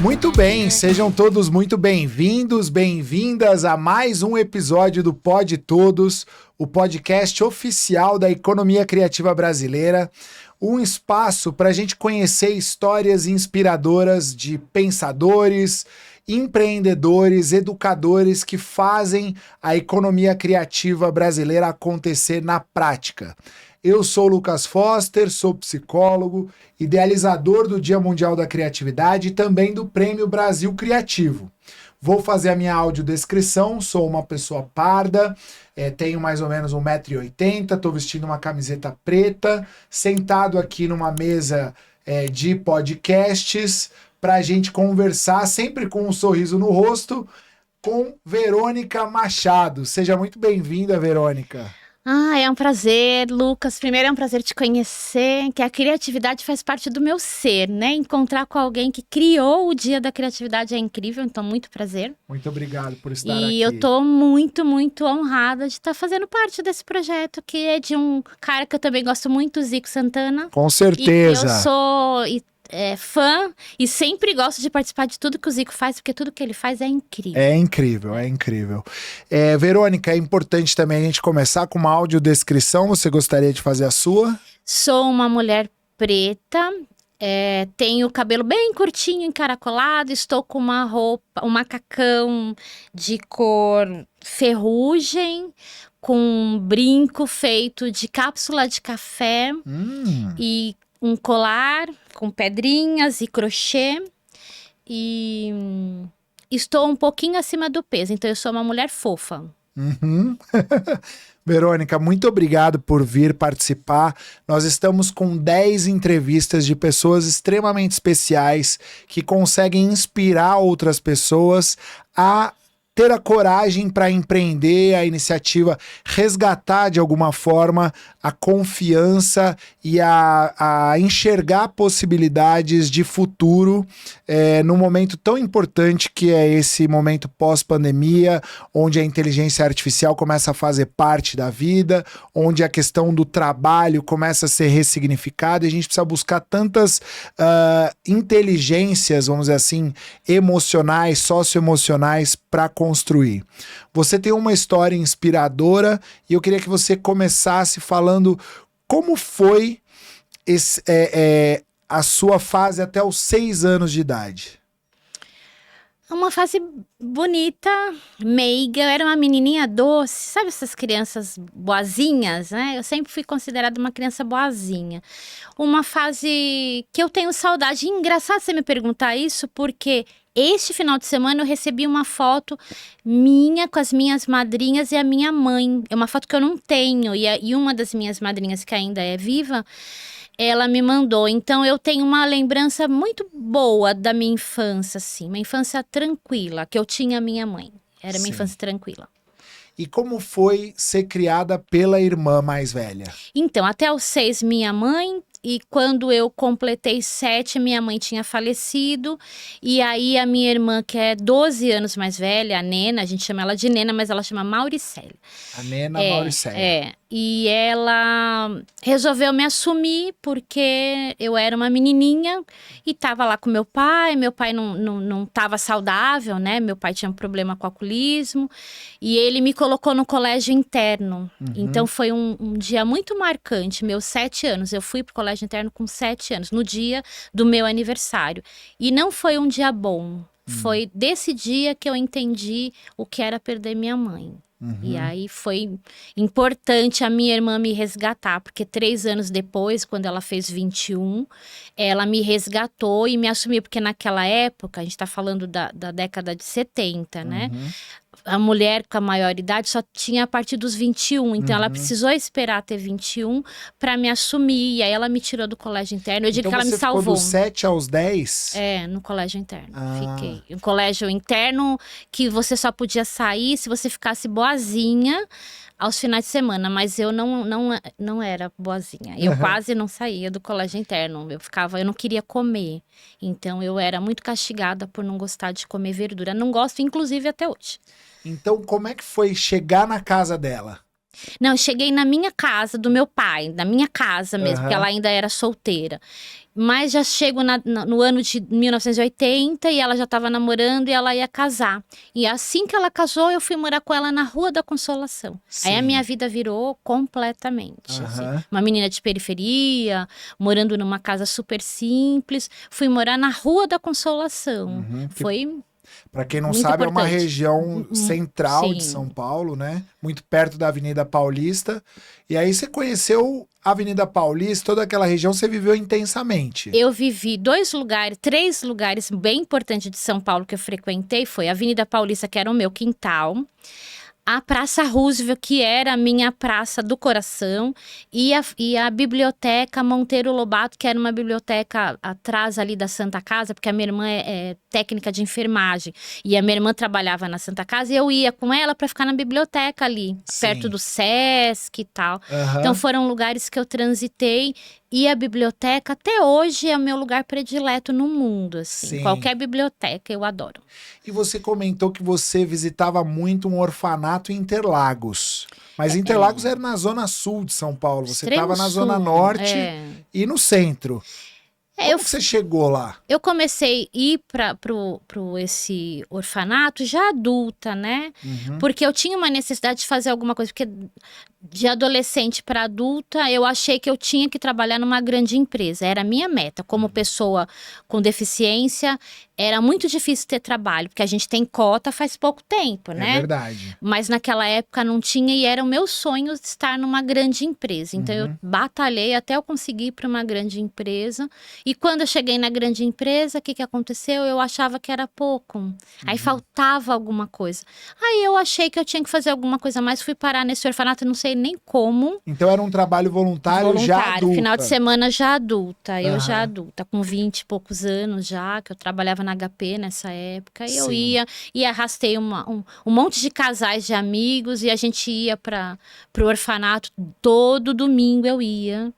Muito bem, sejam todos muito bem-vindos, bem-vindas a mais um episódio do Pod Todos, o podcast oficial da economia criativa brasileira, um espaço para a gente conhecer histórias inspiradoras de pensadores, empreendedores, educadores que fazem a economia criativa brasileira acontecer na prática. Eu sou o Lucas Foster, sou psicólogo, idealizador do Dia Mundial da Criatividade e também do Prêmio Brasil Criativo. Vou fazer a minha audiodescrição, sou uma pessoa parda, tenho mais ou menos 1,80 m, estou vestindo uma camiseta preta, sentado aqui numa mesa de podcasts para a gente conversar, sempre com um sorriso no rosto, com Verônica Machado. Seja muito bem-vinda, Verônica. É um prazer, Lucas. Primeiro é um prazer te conhecer, que a criatividade faz parte do meu ser, né? Encontrar com alguém que criou o Dia da Criatividade é incrível, então muito prazer. Muito obrigado por estar aqui. E eu tô muito, muito honrada de estar fazendo parte desse projeto, que é de um cara que eu também gosto muito, Zico Santana. Com certeza. E eu sou fã e sempre gosto de participar de tudo que o Zico faz, porque tudo que ele faz é incrível. É incrível, é incrível. Verônica, é importante também a gente começar com uma audiodescrição. Você gostaria de fazer a sua? Sou uma mulher preta, tenho o cabelo bem curtinho, encaracolado, estou com uma roupa, um macacão de cor ferrugem, com um brinco feito de cápsula de café e um colar com pedrinhas e crochê, e estou um pouquinho acima do peso, então eu sou uma mulher fofa. Verônica, muito obrigado por vir participar. Nós estamos com 10 entrevistas de pessoas extremamente especiais que conseguem inspirar outras pessoas a ter a coragem para empreender a iniciativa, resgatar de alguma forma a confiança e a enxergar possibilidades de futuro num momento tão importante que é esse momento pós-pandemia, onde a inteligência artificial começa a fazer parte da vida, onde a questão do trabalho começa a ser ressignificada e a gente precisa buscar tantas inteligências, vamos dizer assim, emocionais, socioemocionais para construir. Você tem uma história inspiradora e eu queria que você começasse falando como foi a sua fase até os 6 anos de idade. Uma fase bonita, meiga, eu era uma menininha doce, sabe essas crianças boazinhas, né? Eu sempre fui considerada uma criança boazinha. Uma fase que eu tenho saudade. Engraçado você me perguntar isso, porque este final de semana eu recebi uma foto minha com as minhas madrinhas e a minha mãe. É uma foto que eu não tenho, e uma das minhas madrinhas, que ainda é viva, ela me mandou. Então eu tenho uma lembrança muito boa da minha infância, assim. Uma infância tranquila, que eu tinha a minha mãe. Era minha infância tranquila. E como foi ser criada pela irmã mais velha? Então, até os 6, minha mãe. E quando eu completei 7, minha mãe tinha falecido. E aí a minha irmã, que é 12 anos mais velha, a Nena, a gente chama ela de Nena, mas ela chama Mauricélia. A Nena Mauricélia. E ela resolveu me assumir porque eu era uma menininha e tava lá com meu pai. Meu pai não tava saudável, né? Meu pai tinha um problema com alcoolismo. E ele me colocou no colégio interno. Então foi um dia muito marcante. Meus 7 anos, eu fui pro colégio interno com 7 anos, no dia do meu aniversário. E não foi um dia bom. Foi desse dia que eu entendi o que era perder minha mãe. E aí foi importante a minha irmã me resgatar, porque 3 anos depois, quando ela fez 21, ela me resgatou e me assumiu, porque naquela época, a gente tá falando da década de 70, né? A mulher com a maioridade só tinha a partir dos 21, então ela precisou esperar ter 21 para me assumir, e aí ela me tirou do colégio interno. Eu digo que ela me salvou. Então você ficou dos 7 aos 10? No colégio interno, fiquei. Um colégio interno que você só podia sair se você ficasse boazinha aos finais de semana, mas eu não era boazinha. Eu quase não saía do colégio interno. Eu não queria comer. Então eu era muito castigada por não gostar de comer verdura. Não gosto, inclusive, até hoje. Então, como é que foi chegar na casa dela? Não, eu cheguei na minha casa do meu pai, na minha casa mesmo, porque ela ainda era solteira. Mas já chego no ano de 1980 e ela já estava namorando e ela ia casar. E assim que ela casou, eu fui morar com ela na Rua da Consolação. Sim. Aí a minha vida virou completamente. Assim. Uma menina de periferia, morando numa casa super simples. Fui morar na Rua da Consolação. Foi... Para quem não muito sabe, importante. É uma região central Sim. de São Paulo, né? Muito perto da Avenida Paulista. E aí você conheceu a Avenida Paulista, toda aquela região, você viveu intensamente. Eu vivi 3 lugares bem importantes de São Paulo que eu frequentei. Foi a Avenida Paulista, que era o meu quintal. A Praça Roosevelt, que era a minha praça do coração, e a Biblioteca Monteiro Lobato, que era uma biblioteca atrás ali da Santa Casa, porque a minha irmã é técnica de enfermagem, e a minha irmã trabalhava na Santa Casa, e eu ia com ela para ficar na biblioteca ali, perto do Sesc e tal. Então foram lugares que eu transitei, e a biblioteca até hoje é o meu lugar predileto no mundo, assim. Sim. Qualquer biblioteca eu adoro. E você comentou que você visitava muito um orfanato em Interlagos. Mas Interlagos era na zona sul de São Paulo. Você estava na zona norte e no centro. Como que você chegou lá? Eu comecei a ir para esse orfanato já adulta, né? Porque eu tinha uma necessidade de fazer alguma coisa. Porque de adolescente para adulta, eu achei que eu tinha que trabalhar numa grande empresa. Era a minha meta. Como pessoa com deficiência, era muito difícil ter trabalho. Porque a gente tem cota faz pouco tempo, né? É verdade. Mas naquela época não tinha e era o meu sonho de estar numa grande empresa. Então eu batalhei até eu conseguir ir para uma grande empresa. E quando eu cheguei na grande empresa, o que aconteceu? Eu achava que era pouco. Aí faltava alguma coisa. Aí eu achei que eu tinha que fazer alguma coisa a mais. Fui parar nesse orfanato, não sei nem como. Então era um trabalho voluntário já adulta. Final de semana já adulta. Eu já adulta, com 20 e poucos anos já, que eu trabalhava na HP nessa época. E eu ia e arrastei um monte de casais de amigos e a gente ia pro orfanato. Todo domingo eu ia.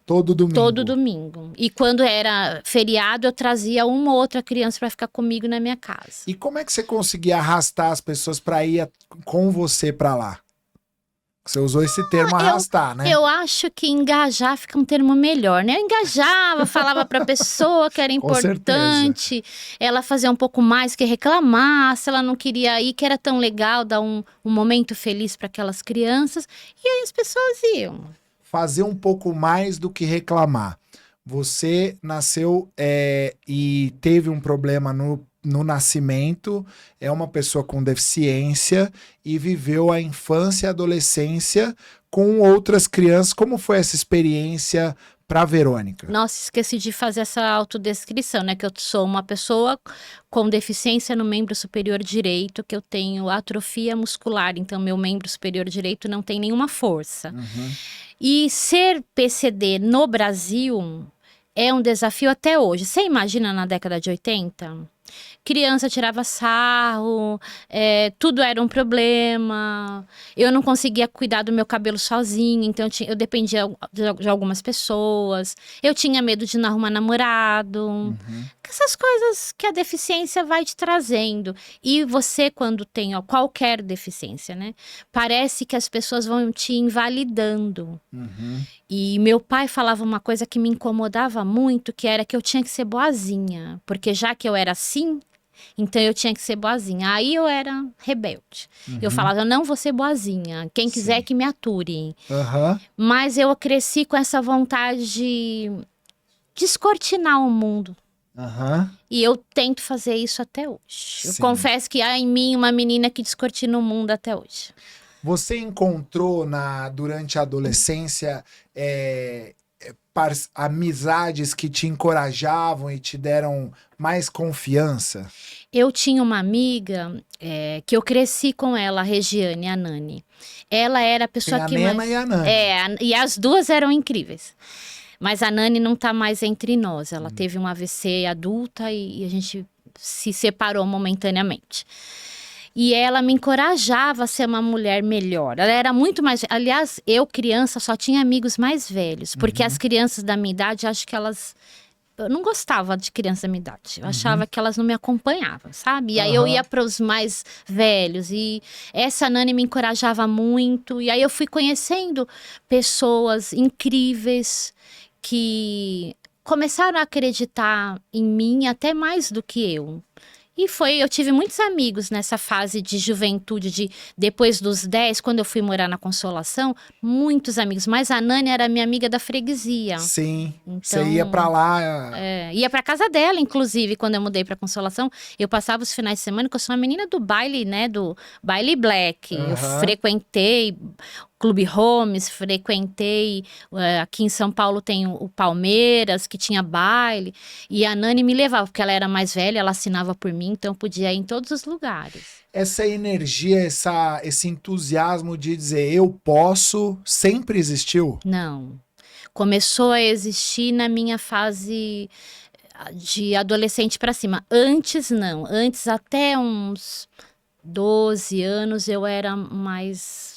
Todo domingo? Todo domingo. E quando era feriado, eu trazia uma ou outra criança para ficar comigo na minha casa. E como é que você conseguia arrastar as pessoas para ir com você para lá? Você usou esse termo arrastar, né? Eu acho que engajar fica um termo melhor, né? Eu engajava, falava pra pessoa que era importante ela fazer um pouco mais que reclamar, se ela não queria ir, que era tão legal dar um momento feliz para aquelas crianças. E aí as pessoas iam. Fazer um pouco mais do que reclamar. Você nasceu e teve um problema no nascimento, é uma pessoa com deficiência e viveu a infância e a adolescência com outras crianças. Como foi essa experiência para Verônica? Nossa, esqueci de fazer essa autodescrição, né? Que eu sou uma pessoa com deficiência no membro superior direito, que eu tenho atrofia muscular, então meu membro superior direito não tem nenhuma força. E ser PCD no Brasil é um desafio até hoje. Você imagina na década de 80? Criança tirava sarro, tudo era um problema, eu não conseguia cuidar do meu cabelo sozinha, então eu dependia de algumas pessoas, eu tinha medo de não arrumar namorado, essas coisas que a deficiência vai te trazendo. E você, quando tem qualquer deficiência, né, parece que as pessoas vão te invalidando. E meu pai falava uma coisa que me incomodava muito, que era que eu tinha que ser boazinha, porque já que eu era assim, então eu tinha que ser boazinha. Aí eu era rebelde. Eu falava, eu não vou ser boazinha. Quem quiser que me ature. Mas eu cresci com essa vontade de descortinar o mundo. E eu tento fazer isso até hoje. Eu confesso que há em mim uma menina que descortina o mundo até hoje. Você encontrou durante a adolescência amizades que te encorajavam e te deram mais confiança? Eu tinha uma amiga que eu cresci com ela, a Regiane, a Nani. Ela era a pessoa Tem que a Nena mais... e a Nani. E as duas eram incríveis. Mas a Nani não tá mais entre nós. Ela teve um AVC adulta e a gente se separou momentaneamente. E ela me encorajava a ser uma mulher melhor. Ela era muito mais... Aliás, eu, criança, só tinha amigos mais velhos. Porque as crianças da minha idade, acho que elas eu não gostava de criança da minha idade. Eu achava que elas não me acompanhavam, sabe? E aí eu ia para os mais velhos. E essa Nani me encorajava muito. E aí eu fui conhecendo pessoas incríveis que começaram a acreditar em mim até mais do que eu. E eu tive muitos amigos nessa fase de juventude, depois dos 10, quando eu fui morar na Consolação, muitos amigos. Mas a Nani era minha amiga da freguesia. Sim, então, você ia pra lá... ia pra casa dela, inclusive, quando eu mudei pra Consolação. Eu passava os finais de semana, que eu sou uma menina do baile, né, do baile black. Eu frequentei Clube Homes, frequentei, aqui em São Paulo tem o Palmeiras, que tinha baile, e a Nani me levava, porque ela era mais velha, ela assinava por mim, então eu podia ir em todos os lugares. Essa energia, esse entusiasmo de dizer eu posso, sempre existiu? Não. Começou a existir na minha fase de adolescente para cima. Antes não, antes até uns 12 anos eu era mais...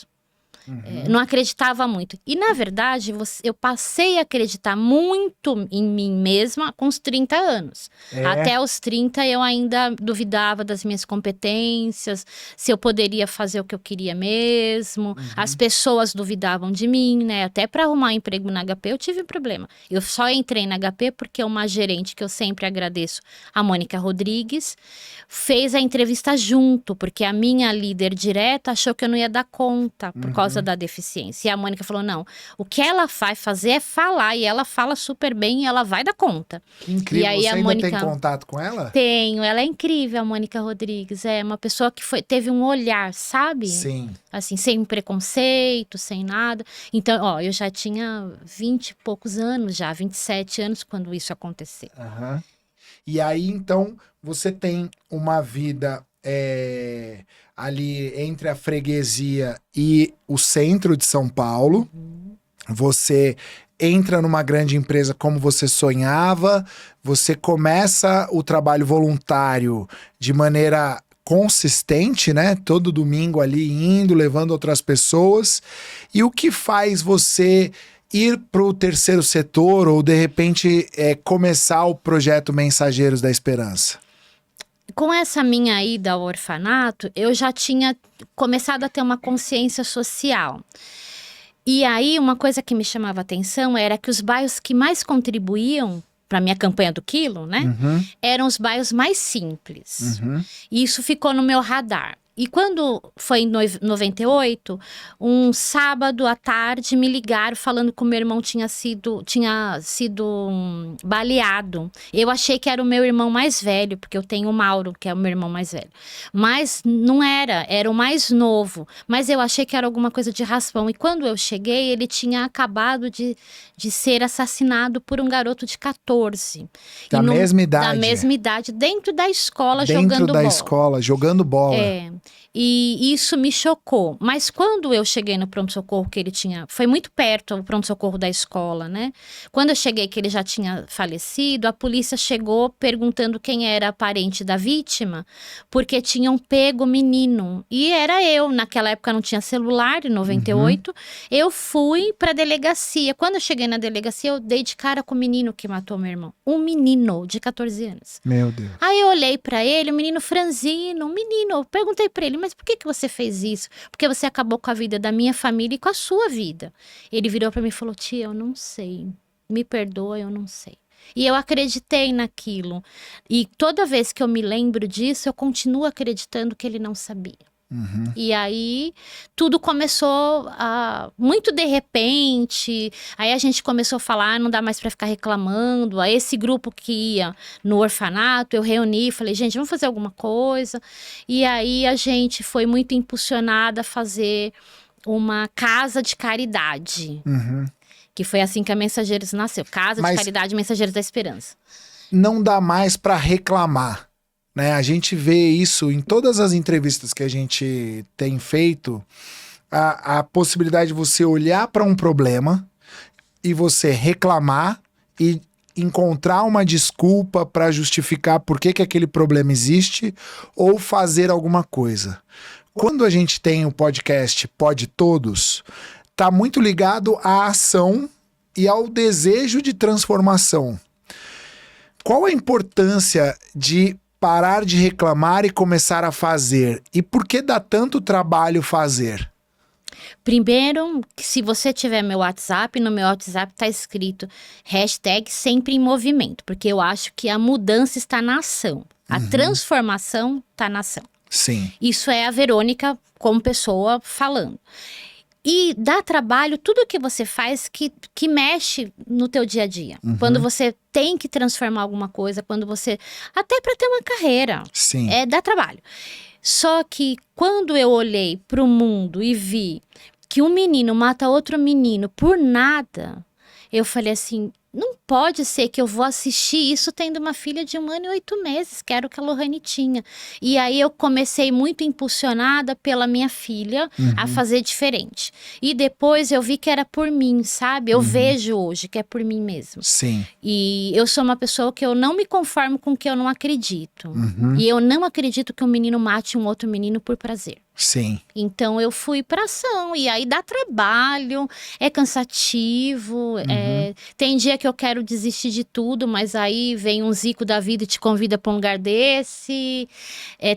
não acreditava muito. E, na verdade, eu passei a acreditar muito em mim mesma com os 30 anos. Até os 30, eu ainda duvidava das minhas competências, se eu poderia fazer o que eu queria mesmo. As pessoas duvidavam de mim, né? Até para arrumar emprego na HP, eu tive um problema. Eu só entrei na HP porque uma gerente, que eu sempre agradeço, a Mônica Rodrigues, fez a entrevista junto, porque a minha líder direta achou que eu não ia dar conta, por causa da deficiência. E a Mônica falou, não, o que ela vai fazer é falar, e ela fala super bem e ela vai dar conta. Que incrível, e aí você a ainda Mônica... tem contato com ela? Tenho, ela é incrível, a Mônica Rodrigues, é uma pessoa que teve um olhar, sabe? Sim. Assim, sem preconceito, sem nada. Então, ó, eu já tinha 20 e poucos anos já, 27 anos quando isso aconteceu. E aí, então, você tem uma vida ali entre a freguesia e o centro de São Paulo. Você entra numa grande empresa como você sonhava, você começa o trabalho voluntário de maneira consistente, né? Todo domingo ali indo, levando outras pessoas. E o que faz você ir para o terceiro setor ou, de repente, começar o projeto Mensageiros da Esperança? Com essa minha ida ao orfanato, eu já tinha começado a ter uma consciência social. E aí, uma coisa que me chamava atenção era que os bairros que mais contribuíam para minha campanha do quilo, né? Eram os bairros mais simples. E isso ficou no meu radar. E quando foi em 98, um sábado à tarde, me ligaram falando que o meu irmão tinha sido baleado. Eu achei que era o meu irmão mais velho, porque eu tenho o Mauro, que é o meu irmão mais velho. Mas não era o mais novo. Mas eu achei que era alguma coisa de raspão. E quando eu cheguei, ele tinha acabado de ser assassinado por um garoto de 14. Da mesma idade? Da mesma idade, dentro da escola, jogando bola. E isso me chocou. Mas quando eu cheguei no pronto-socorro, que ele tinha... Foi muito perto o pronto-socorro da escola, né? Quando eu cheguei, que ele já tinha falecido, a polícia chegou perguntando quem era parente da vítima, porque tinham pego o menino. E era eu. Naquela época não tinha celular, em 98. Eu fui pra delegacia. Quando eu cheguei na delegacia, eu dei de cara com o menino que matou meu irmão. Um menino de 14 anos. Meu Deus. Aí eu olhei pra ele, o menino franzino, um menino. Eu perguntei pra ele, mas por que você fez isso? Porque você acabou com a vida da minha família e com a sua vida. Ele virou pra mim e falou, tia, eu não sei. Me perdoa, eu não sei. E eu acreditei naquilo. E toda vez que eu me lembro disso, eu continuo acreditando que ele não sabia. E aí, tudo começou muito de repente. Aí a gente começou a falar, não dá mais pra ficar reclamando. Aí esse grupo que ia no orfanato, eu reuni, falei, gente, vamos fazer alguma coisa. E aí a gente foi muito impulsionada a fazer uma casa de caridade. Que foi assim que a Mensageiros nasceu. Casa de Caridade Mensageiros da Esperança. Não dá mais pra reclamar. Né? A gente vê isso em todas as entrevistas que a gente tem feito, a possibilidade de você olhar para um problema e você reclamar e encontrar uma desculpa para justificar por que aquele problema existe ou fazer alguma coisa. Quando a gente tem o podcast Pode Todos, tá muito ligado à ação e ao desejo de transformação. Qual a importância de parar de reclamar e começar a fazer? E por que dá tanto trabalho fazer? Primeiro, que se você tiver meu WhatsApp, no meu WhatsApp tá escrito #sempre em movimento, porque eu acho que a mudança está na ação, a transformação está na ação. Sim. Isso é a Verônica como pessoa falando. E dá trabalho tudo que você faz que mexe no teu dia a dia. Quando você tem que transformar alguma coisa, quando você... Até para ter uma carreira. Sim. Dá trabalho. Só que quando eu olhei para o mundo e vi que um menino mata outro menino por nada, eu falei assim, não pode ser que eu vou assistir isso tendo uma filha de 1 ano e 8 meses, que era o que a Lohane tinha. E aí eu comecei muito impulsionada pela minha filha a fazer diferente. E depois eu vi que era por mim, sabe? Eu vejo hoje que é por mim mesmo. Sim. E eu sou uma pessoa que eu não me conformo com o que eu não acredito. E eu não acredito que um menino mate um outro menino por prazer. Sim. Então eu fui pra ação, e aí dá trabalho, é cansativo, tem dia que eu quero desistir de tudo, mas aí vem um Zico da vida e te convida pra um lugar desse,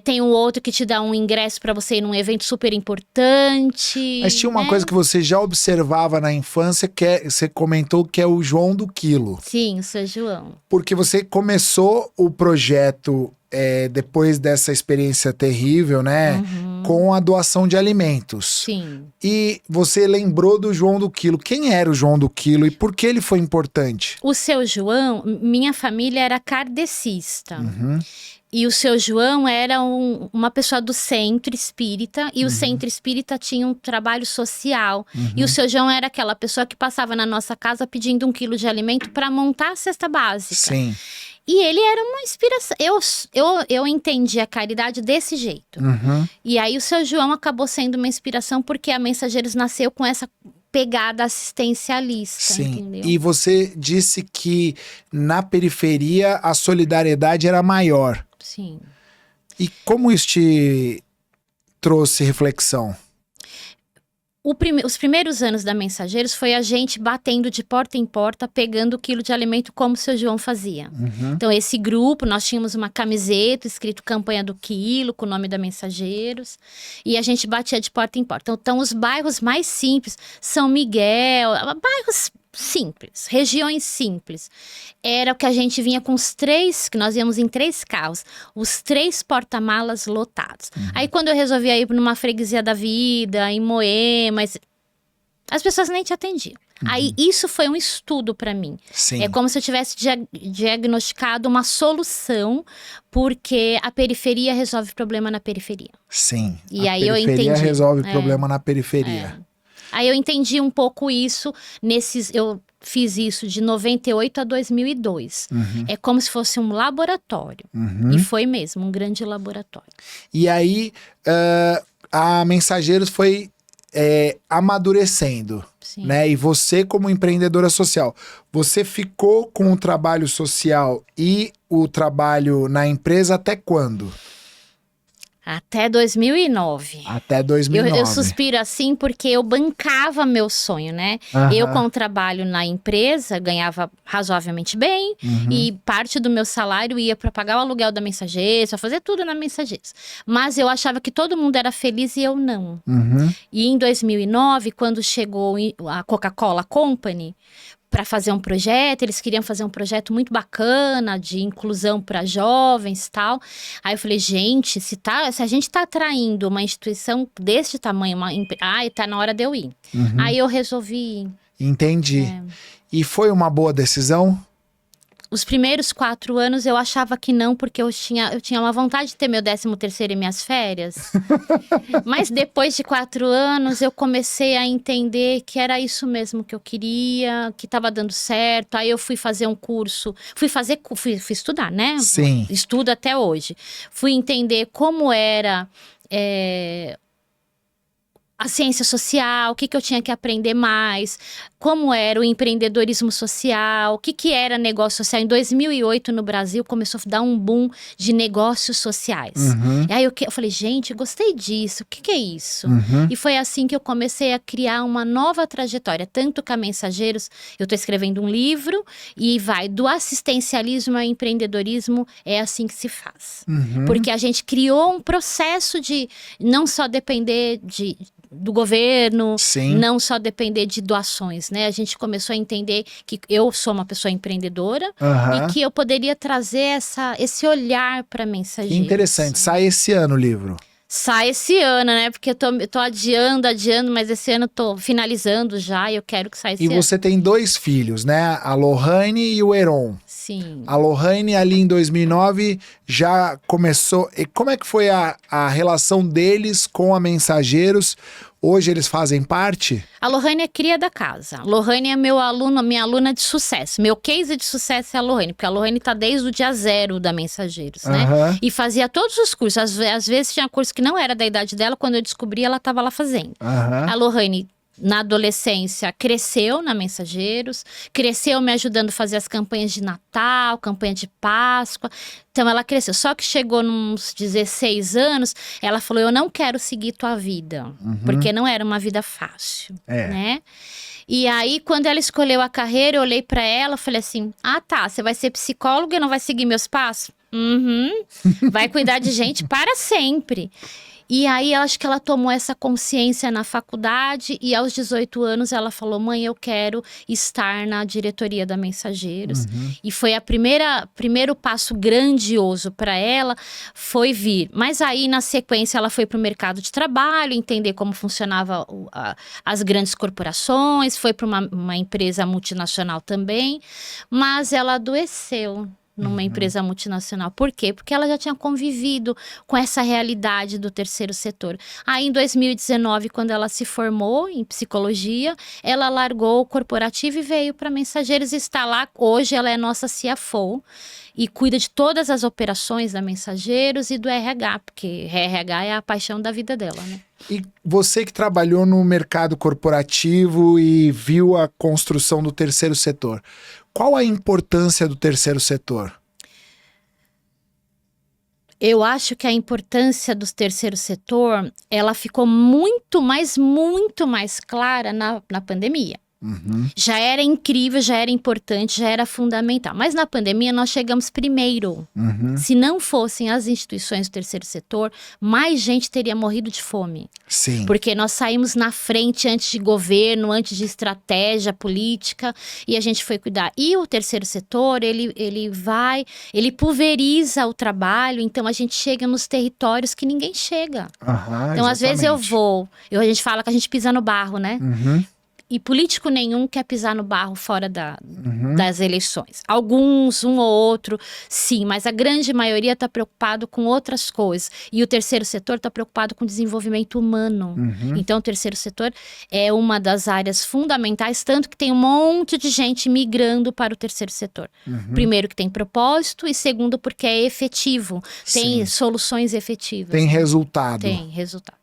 tem um outro que te dá um ingresso pra você ir num evento super importante. Mas tinha uma coisa que você já observava na infância, que você comentou que é o João do Quilo. Sim, o seu João. Porque você começou o projeto depois dessa experiência terrível, né? Com a doação de alimentos. Sim. E você lembrou do João do Quilo. Quem era o João do Quilo e por que ele foi importante? O seu João, minha família era kardecista. E o seu João era uma pessoa do centro espírita, e o centro espírita tinha um trabalho social. E o seu João era aquela pessoa que passava na nossa casa pedindo 1 quilo de alimento para montar a cesta básica. Sim. E ele era uma inspiração. Eu entendi a caridade desse jeito. E aí o seu João acabou sendo uma inspiração porque a Mensageiros nasceu com essa pegada assistencialista. Sim. Entendeu? E você disse que na periferia a solidariedade era maior. Sim. E como isso te trouxe reflexão? Os primeiros anos da Mensageiros foi a gente batendo de porta em porta, pegando o quilo de alimento como o seu João fazia. Então esse grupo, nós tínhamos uma camiseta escrito Campanha do Quilo, com o nome da Mensageiros, e a gente batia de porta em porta. Então os bairros mais simples, São Miguel, bairros simples, regiões simples, era o que a gente vinha com que nós íamos em 3 carros, os 3 porta-malas lotados. Aí quando eu resolvia ir numa freguesia da vida, em Moema, as pessoas nem te atendiam. Aí isso foi um estudo para mim. Sim. É como se eu tivesse diagnosticado uma solução, porque a periferia resolve problema na periferia. Sim. E a aí eu periferia entendi. resolve problema na periferia. Aí eu entendi um pouco isso eu fiz isso de 98 a 2002. É como se fosse um laboratório. E foi mesmo, um grande laboratório. E aí, a Mensageiros foi amadurecendo, Sim. né? E você, como empreendedora social, você ficou com o trabalho social e o trabalho na empresa até quando? Até 2009. Até 2009. Eu suspiro assim porque eu bancava meu sonho, né? Eu, com o trabalho na empresa, ganhava razoavelmente bem. E parte do meu salário ia para pagar o aluguel da Mensageiros, para fazer tudo na Mensageiros. Mas eu achava que todo mundo era feliz e eu não. E em 2009, quando chegou a Coca-Cola Company para fazer um projeto, eles queriam fazer um projeto muito bacana de inclusão para jovens e tal. Aí eu falei, gente, se a gente tá atraindo uma instituição desse tamanho, tá na hora de eu ir. Aí eu resolvi ir. Entendi. E foi uma boa decisão? Os primeiros 4 anos eu achava que não, porque eu tinha uma vontade de ter meu 13º e minhas férias. Mas depois de 4 anos eu comecei a entender que era isso mesmo que eu queria, que estava dando certo. Aí eu fui fazer um curso, fui estudar, né? Sim. Estudo até hoje. Fui entender como era a ciência social, o que eu tinha que aprender mais, como era o empreendedorismo social, o que era negócio social. Em 2008, no Brasil, começou a dar um boom de negócios sociais. E aí eu falei, gente, gostei disso, o que é isso? E foi assim que eu comecei a criar uma nova trajetória, tanto com a Mensageiros, eu estou escrevendo um livro, e vai do assistencialismo ao empreendedorismo, é assim que se faz. Porque a gente criou um processo de não só depender do governo, Sim. não só depender de doações, né? A gente começou a entender que eu sou uma pessoa empreendedora e que eu poderia trazer esse olhar para Mensageiros. Que interessante. Sai esse ano o livro. Sai esse ano, né? Porque eu tô adiando, mas esse ano eu tô finalizando já e eu quero que saia esse ano. E você tem 2 filhos, né? A Lohane e o Heron. Sim. A Lohane ali em 2009 já começou... E como é que foi a relação deles com a Mensageiros? Hoje eles fazem parte? A Lohane é cria da casa. A Lohane é meu aluno, minha aluna de sucesso. Meu case de sucesso é a Lohane, porque a Lohane tá desde o dia 0 da Mensageiros, né? E fazia todos os cursos. Às vezes tinha curso que não era da idade dela, quando eu descobri, ela tava lá fazendo. A Lohane, na adolescência, cresceu na Mensageiros, cresceu me ajudando a fazer as campanhas de Natal, campanha de Páscoa. Então ela cresceu, só que chegou nos 16 anos, ela falou, eu não quero seguir tua vida, porque não era uma vida fácil, né? E aí, quando ela escolheu a carreira, eu olhei pra ela e falei assim, tá, você vai ser psicóloga e não vai seguir meus passos? Vai cuidar de gente para sempre. E aí, eu acho que ela tomou essa consciência na faculdade e aos 18 anos ela falou, mãe, eu quero estar na diretoria da Mensageiros. E foi primeiro passo grandioso para ela, foi vir. Mas aí, na sequência, ela foi para o mercado de trabalho, entender como funcionava as grandes corporações, foi para uma empresa multinacional também, mas ela adoeceu numa empresa multinacional. Por quê? Porque ela já tinha convivido com essa realidade do terceiro setor. Aí, em 2019, quando ela se formou em psicologia, ela largou o corporativo e veio para Mensageiros e está lá. Hoje, ela é nossa CFO e cuida de todas as operações da Mensageiros e do RH, porque RH é a paixão da vida dela, né? E você que trabalhou no mercado corporativo e viu a construção do terceiro setor, qual a importância do terceiro setor? Eu acho que a importância do terceiro setor, ela ficou muito mais clara na pandemia. Já era incrível, já era importante, já era fundamental. Mas na pandemia nós chegamos primeiro. Se não fossem as instituições do terceiro setor, mais gente teria morrido de fome. Sim. Porque nós saímos na frente antes de governo, antes de estratégia política, e a gente foi cuidar. E o terceiro setor, ele pulveriza o trabalho, então a gente chega nos territórios que ninguém chega. Então, às vezes a gente fala que a gente pisa no barro, né? E político nenhum quer pisar no barro fora das eleições. Alguns, um ou outro, sim, mas a grande maioria está preocupado com outras coisas. E o terceiro setor está preocupado com o desenvolvimento humano. Então, o terceiro setor é uma das áreas fundamentais, tanto que tem um monte de gente migrando para o terceiro setor. Primeiro, que tem propósito, e segundo, porque é efetivo. Tem soluções efetivas. Tem resultado. Tem resultados.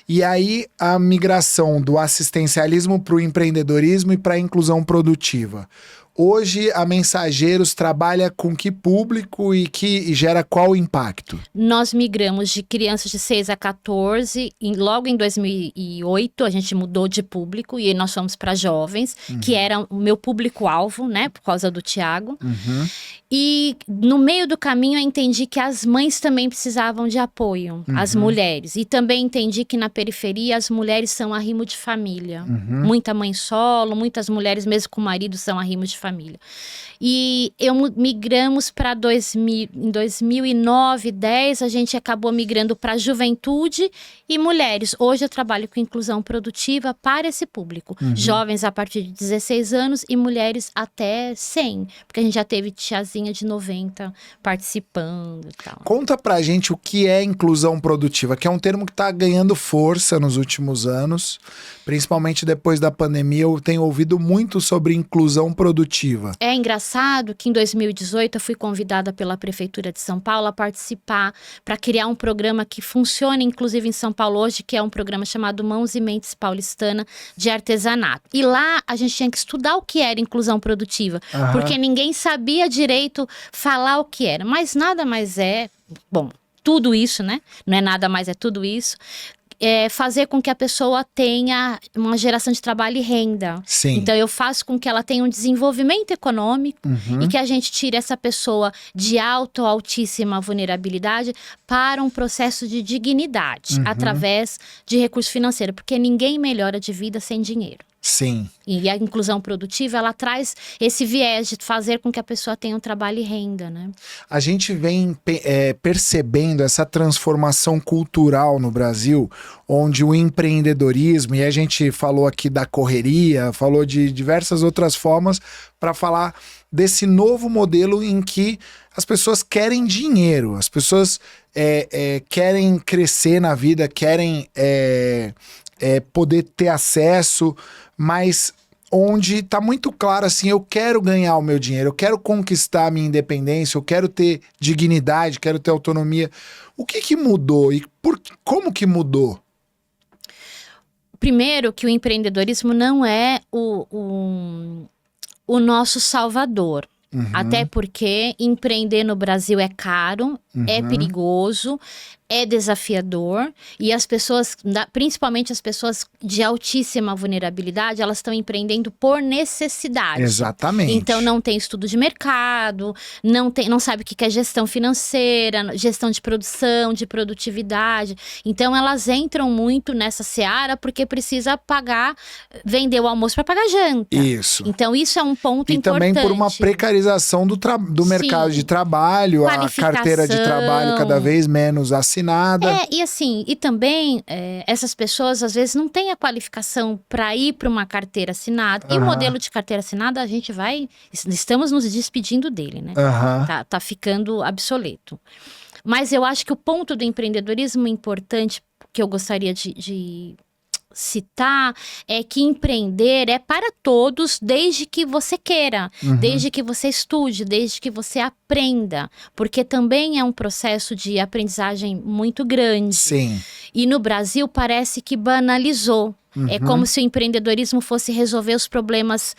E aí, a migração do assistencialismo para o empreendedorismo e para a inclusão produtiva. Hoje, a Mensageiros trabalha com que público e gera qual impacto? Nós migramos de crianças de 6 a 14, logo em 2008 a gente mudou de público e nós fomos para jovens, que era o meu público-alvo, né, por causa do Tiago. E no meio do caminho eu entendi que as mães também precisavam de apoio, as mulheres. E também entendi que na periferia as mulheres são arrimo de família. Muita mãe solo, muitas mulheres mesmo com marido são arrimo de família. E migramos para em 2009, 10, a gente acabou migrando para juventude e mulheres. Hoje eu trabalho com inclusão produtiva para esse público. Jovens a partir de 16 anos e mulheres até 100. Porque a gente já teve tiazinha turmazinha de 90 participando e tal. Conta pra gente o que é inclusão produtiva, que é um termo que tá ganhando força nos últimos anos, principalmente depois da pandemia. Eu tenho ouvido muito sobre inclusão produtiva. É engraçado que em 2018 eu fui convidada pela Prefeitura de São Paulo a participar para criar um programa que funciona inclusive em São Paulo hoje, que é um programa chamado Mãos e Mentes Paulistana de Artesanato. E lá a gente tinha que estudar o que era inclusão produtiva, porque ninguém sabia direito falar o que era. Mas nada mais é, bom, tudo isso, né? Não é nada mais, é tudo isso. É fazer com que a pessoa tenha uma geração de trabalho e renda. Sim. Então eu faço com que ela tenha um desenvolvimento econômico e que a gente tire essa pessoa de altíssima vulnerabilidade para um processo de dignidade através de recurso financeiro, porque ninguém melhora de vida sem dinheiro. Sim. E a inclusão produtiva, ela traz esse viés de fazer com que a pessoa tenha um trabalho e renda, né? A gente vem percebendo essa transformação cultural no Brasil, onde o empreendedorismo, e a gente falou aqui da correria, falou de diversas outras formas para falar desse novo modelo em que as pessoas querem dinheiro, as pessoas querem crescer na vida, querem poder ter acesso, mas onde tá muito claro assim, eu quero ganhar o meu dinheiro, eu quero conquistar a minha independência, eu quero ter dignidade, quero ter autonomia. O que mudou e como que mudou? Primeiro que o empreendedorismo não é o nosso salvador. Até porque empreender no Brasil é caro, é perigoso, é desafiador, e as pessoas, principalmente as pessoas de altíssima vulnerabilidade, elas estão empreendendo por necessidade. Exatamente. Então não tem estudo de mercado, não sabe o que é gestão financeira, gestão de produção, de produtividade. Então elas entram muito nessa seara porque precisa vender o almoço para pagar a janta. Isso. Então isso é um ponto importante. E também por uma precarização do mercado de trabalho, a carteira de trabalho cada vez menos assinada. E assim, e também essas pessoas às vezes não têm a qualificação para ir para uma carteira assinada. E o modelo de carteira assinada estamos nos despedindo dele, né? Tá ficando obsoleto. Mas eu acho que o ponto do empreendedorismo importante que eu gostaria de citar é que empreender é para todos desde que você queira, desde que você estude, desde que você aprenda, porque também é um processo de aprendizagem muito grande. Sim. E no Brasil parece que banalizou. É como se o empreendedorismo fosse resolver os problemas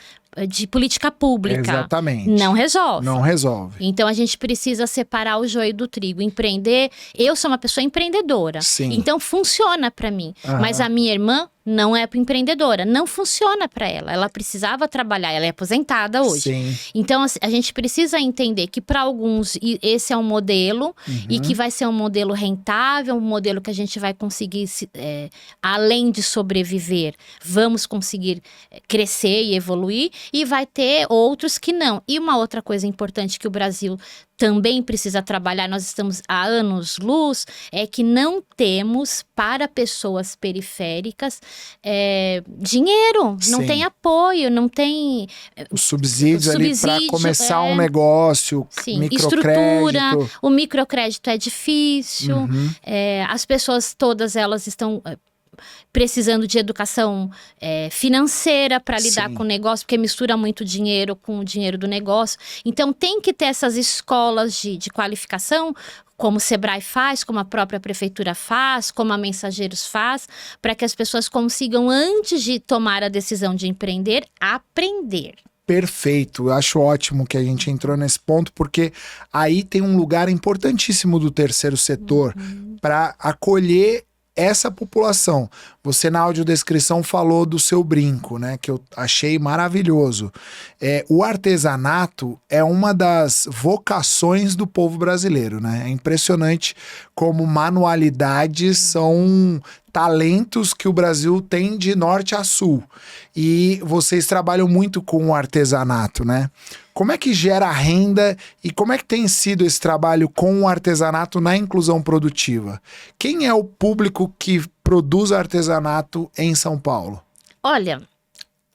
de política pública. Exatamente. Não resolve. Não resolve. Então a gente precisa separar o joio do trigo. Empreender, eu sou uma pessoa empreendedora. Sim. Então funciona para mim. Mas a minha irmã não é empreendedora, não funciona para ela. Ela precisava trabalhar, ela é aposentada hoje. Sim. Então a gente precisa entender que para alguns esse é um modelo e que vai ser um modelo rentável, um modelo que a gente vai conseguir, além de sobreviver, vamos conseguir crescer e evoluir, e vai ter outros que não. E uma outra coisa importante que o Brasil também precisa trabalhar, nós estamos há anos-luz, é que não temos para pessoas periféricas dinheiro, não tem apoio, não tem os subsídios ali para começar um negócio, estrutura, o microcrédito é difícil, as pessoas todas elas estão precisando de educação financeira para lidar com o negócio, porque mistura muito dinheiro com o dinheiro do negócio. Então tem que ter essas escolas de qualificação, como o Sebrae faz, como a própria prefeitura faz, como a Mensageiros faz, para que as pessoas consigam, antes de tomar a decisão de empreender, aprender. Perfeito, eu acho ótimo que a gente entrou nesse ponto, porque aí tem um lugar importantíssimo do terceiro setor para acolher essa população. Você na audiodescrição falou do seu brinco, né? Que eu achei maravilhoso. O artesanato é uma das vocações do povo brasileiro, né? É impressionante como manualidades são talentos que o Brasil tem de norte a sul. E vocês trabalham muito com o artesanato, né? Como é que gera renda e como é que tem sido esse trabalho com o artesanato na inclusão produtiva? Quem é o público que produz artesanato em São Paulo? Olha,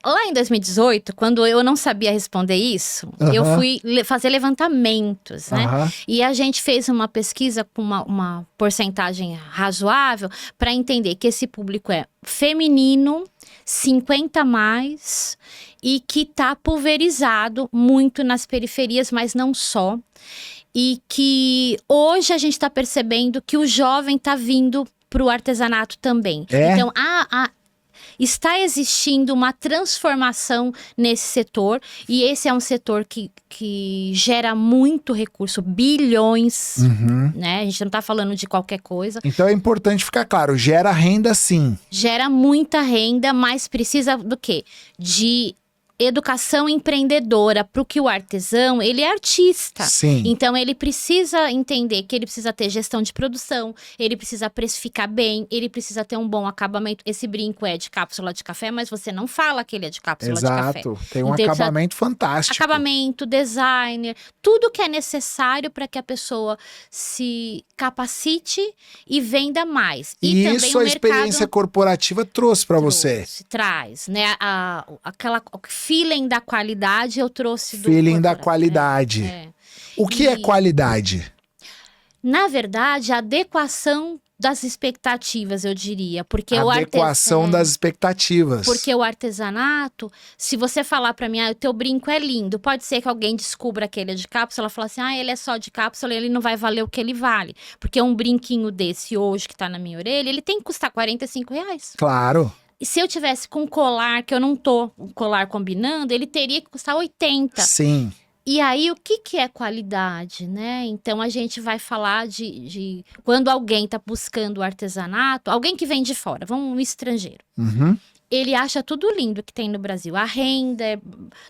Lá em 2018, quando eu não sabia responder isso, eu fui fazer levantamentos, né? E a gente fez uma pesquisa com uma porcentagem razoável para entender que esse público é feminino, 50 mais, e que tá pulverizado muito nas periferias, mas não só. E que hoje a gente está percebendo que o jovem tá vindo pro artesanato também. Então, está existindo uma transformação nesse setor, e esse é um setor que gera muito recurso, bilhões, né? A gente não está falando de qualquer coisa. Então é importante ficar claro, gera renda sim. Gera muita renda, mas precisa do quê? De educação empreendedora, porque o artesão, ele é artista. Sim. Então ele precisa entender que ele precisa ter gestão de produção, ele precisa precificar bem, ele precisa ter um bom acabamento. Esse brinco é de cápsula de café, mas você não fala que ele é de cápsula de café. Exato, tem um acabamento fantástico. Acabamento, designer, tudo que é necessário para que a pessoa se capacite e venda mais. E também isso a experiência corporativa trouxe para você. Traz, né? Aquela feeling da qualidade eu trouxe do feeling da qualidade. O que é qualidade? Na verdade, a adequação das expectativas, eu diria, porque adequação das expectativas. Porque o artesanato, se você falar para mim, o teu brinco é lindo, pode ser que alguém descubra que ele é de cápsula, fala assim, ele é só de cápsula, ele não vai valer o que ele vale, porque um brinquinho desse hoje que tá na minha orelha, ele tem que custar R$45. Claro. E se eu tivesse com um colar, que eu não tô um colar combinando, ele teria que custar 80. Sim. E aí, o que é qualidade, né? Então, a gente vai falar de quando alguém tá buscando o artesanato, alguém que vem de fora, um estrangeiro. Ele acha tudo lindo que tem no Brasil. A renda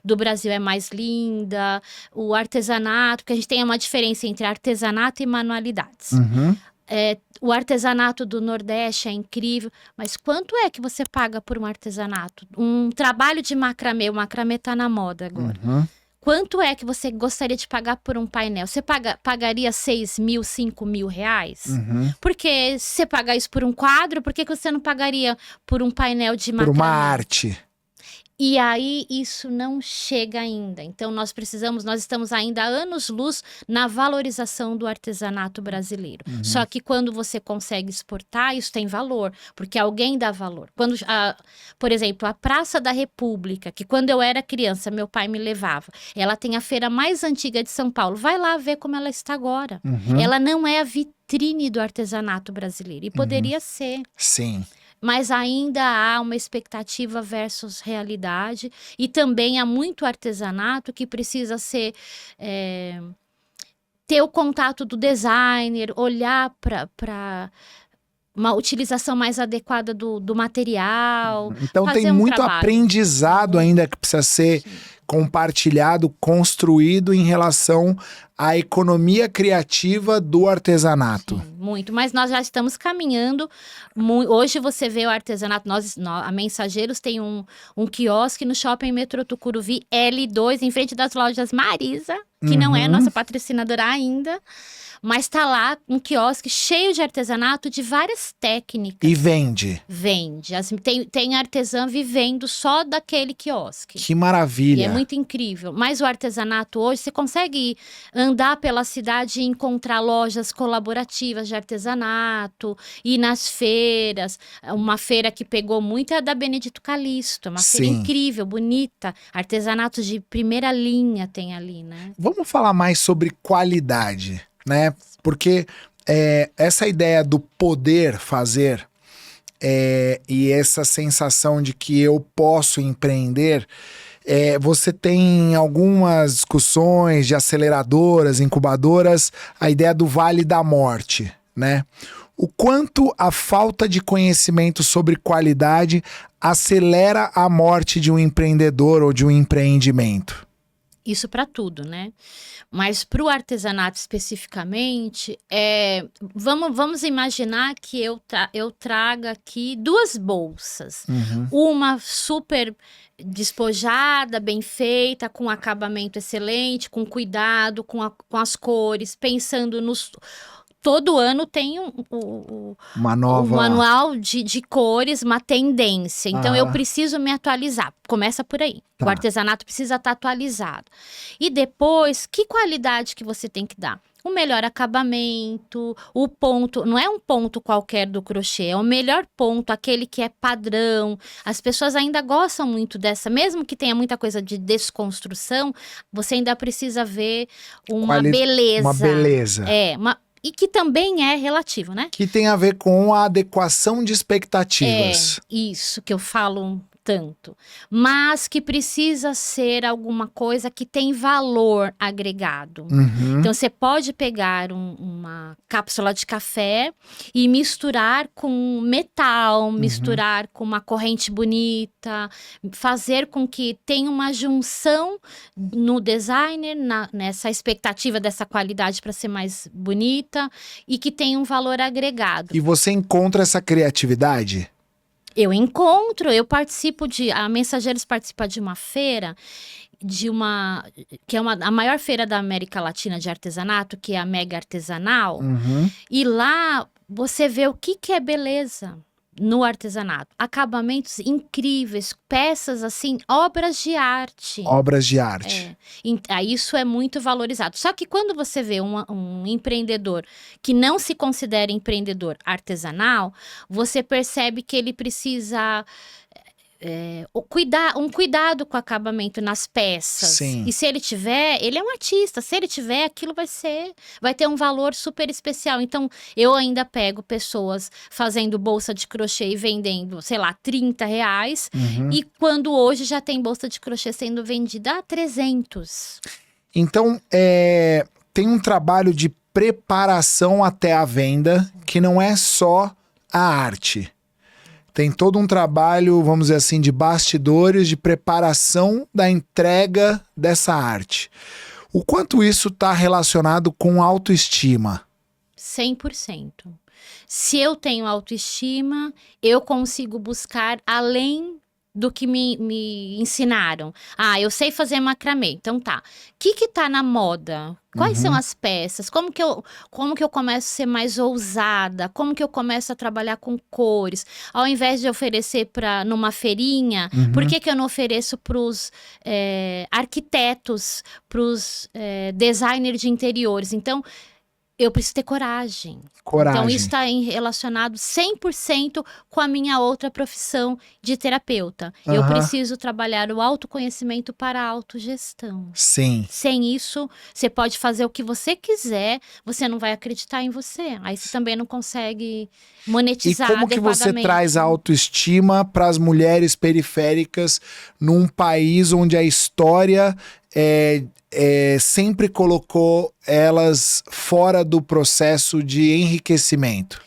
do Brasil é mais linda, o artesanato, porque a gente tem uma diferença entre artesanato e manualidades. O artesanato do Nordeste é incrível, mas quanto é que você paga por um artesanato? Um trabalho de macramê, o macramê tá na moda agora. Quanto é que você gostaria de pagar por um painel? Você pagaria 6 mil, 5 mil reais? Porque se você pagar isso por um quadro, por que você não pagaria por um painel de macramê? Por uma arte. E aí, isso não chega ainda. Então, nós estamos ainda há anos-luz na valorização do artesanato brasileiro. Só que quando você consegue exportar, isso tem valor, porque alguém dá valor. Por exemplo, a Praça da República, que quando eu era criança, meu pai me levava, ela tem a feira mais antiga de São Paulo. Vai lá ver como ela está agora. Ela não é a vitrine do artesanato brasileiro, e poderia ser. Sim. Mas ainda há uma expectativa versus realidade, e também há muito artesanato que precisa ter o contato do designer, olhar para uma utilização mais adequada do material. Então tem muito aprendizado ainda que precisa ser compartilhado, construído em relação à economia criativa do artesanato. Sim, muito, mas nós já estamos caminhando. Hoje você vê o artesanato, a Mensageiros tem um quiosque no Shopping Metrô Tucuruvi L2, em frente das lojas Marisa, que não é nossa patrocinadora ainda. Mas tá lá um quiosque cheio de artesanato de várias técnicas. E vende? Vende. Assim, tem artesã vivendo só daquele quiosque. Que maravilha. E é muito incrível. Mas o artesanato hoje, você consegue andar pela cidade e encontrar lojas colaborativas de artesanato, ir nas feiras. Uma feira que pegou muito é a da Benedito Calixto. Uma feira incrível, bonita. Artesanatos de primeira linha tem ali, né? Vamos falar mais sobre qualidade, né? Porque essa ideia do poder fazer e essa sensação de que eu posso empreender, você tem algumas discussões de aceleradoras, incubadoras, a ideia do Vale da Morte, né? O quanto a falta de conhecimento sobre qualidade acelera a morte de um empreendedor ou de um empreendimento? Isso para tudo, né? Mas para o artesanato especificamente, vamos imaginar que eu traga aqui 2 bolsas. Uma super despojada, bem feita, com acabamento excelente, com cuidado, com as cores, pensando todo ano tem Uma nova... o manual de cores, uma tendência. Então, eu Ah. preciso me atualizar. Começa por aí. Tá. O artesanato precisa estar atualizado. E depois, que qualidade que você tem que dar? O melhor acabamento, o ponto, não é um ponto qualquer do crochê, é o melhor ponto, aquele que é padrão. As pessoas ainda gostam muito dessa, mesmo que tenha muita coisa de desconstrução, você ainda precisa ver uma beleza. Uma beleza. E que também é relativo, né? Que tem a ver com a adequação de expectativas. Isso que eu falo tanto, mas que precisa ser alguma coisa que tem valor agregado. Uhum. Então, você pode pegar uma cápsula de café e misturar com metal, misturar com uma corrente bonita, fazer com que tenha uma junção no designer, nessa expectativa dessa qualidade para ser mais bonita e que tenha um valor agregado. E você encontra essa criatividade? Eu participo a Mensageiros participa de uma feira, que é a maior feira da América Latina de artesanato, que é a Mega Artesanal, e lá você vê o que é beleza no artesanato. Acabamentos incríveis, peças assim, obras de arte. Obras de arte. Isso é muito valorizado. Só que quando você vê um empreendedor que não se considera empreendedor artesanal, você percebe que ele precisa um cuidado com o acabamento nas peças. Sim. E se ele tiver, ele é um artista. Se ele tiver, aquilo vai ter um valor super especial. Então, eu ainda pego pessoas fazendo bolsa de crochê e vendendo, sei lá, R$30. E quando hoje já tem bolsa de crochê sendo vendida a 300. Então, tem um trabalho de preparação até a venda, que não é só a arte. Tem todo um trabalho, vamos dizer assim, de bastidores, de preparação da entrega dessa arte. O quanto isso está relacionado com autoestima? 100%. Se eu tenho autoestima, eu consigo buscar além do que me ensinaram. Eu sei fazer macramê. Então tá. O que tá na moda? Quais são as peças? Como que eu começo a ser mais ousada? Como que eu começo a trabalhar com cores? Ao invés de oferecer numa feirinha, por que eu não ofereço para os arquitetos, para os designers de interiores? Então, eu preciso ter coragem. Então, isso está relacionado 100% com a minha outra profissão de terapeuta. Eu preciso trabalhar o autoconhecimento para a autogestão. Sim. Sem isso, você pode fazer o que você quiser, você não vai acreditar em você. Aí você também não consegue monetizar adequadamente. E como que você traz a autoestima para as mulheres periféricas num país onde a história sempre colocou elas fora do processo de enriquecimento?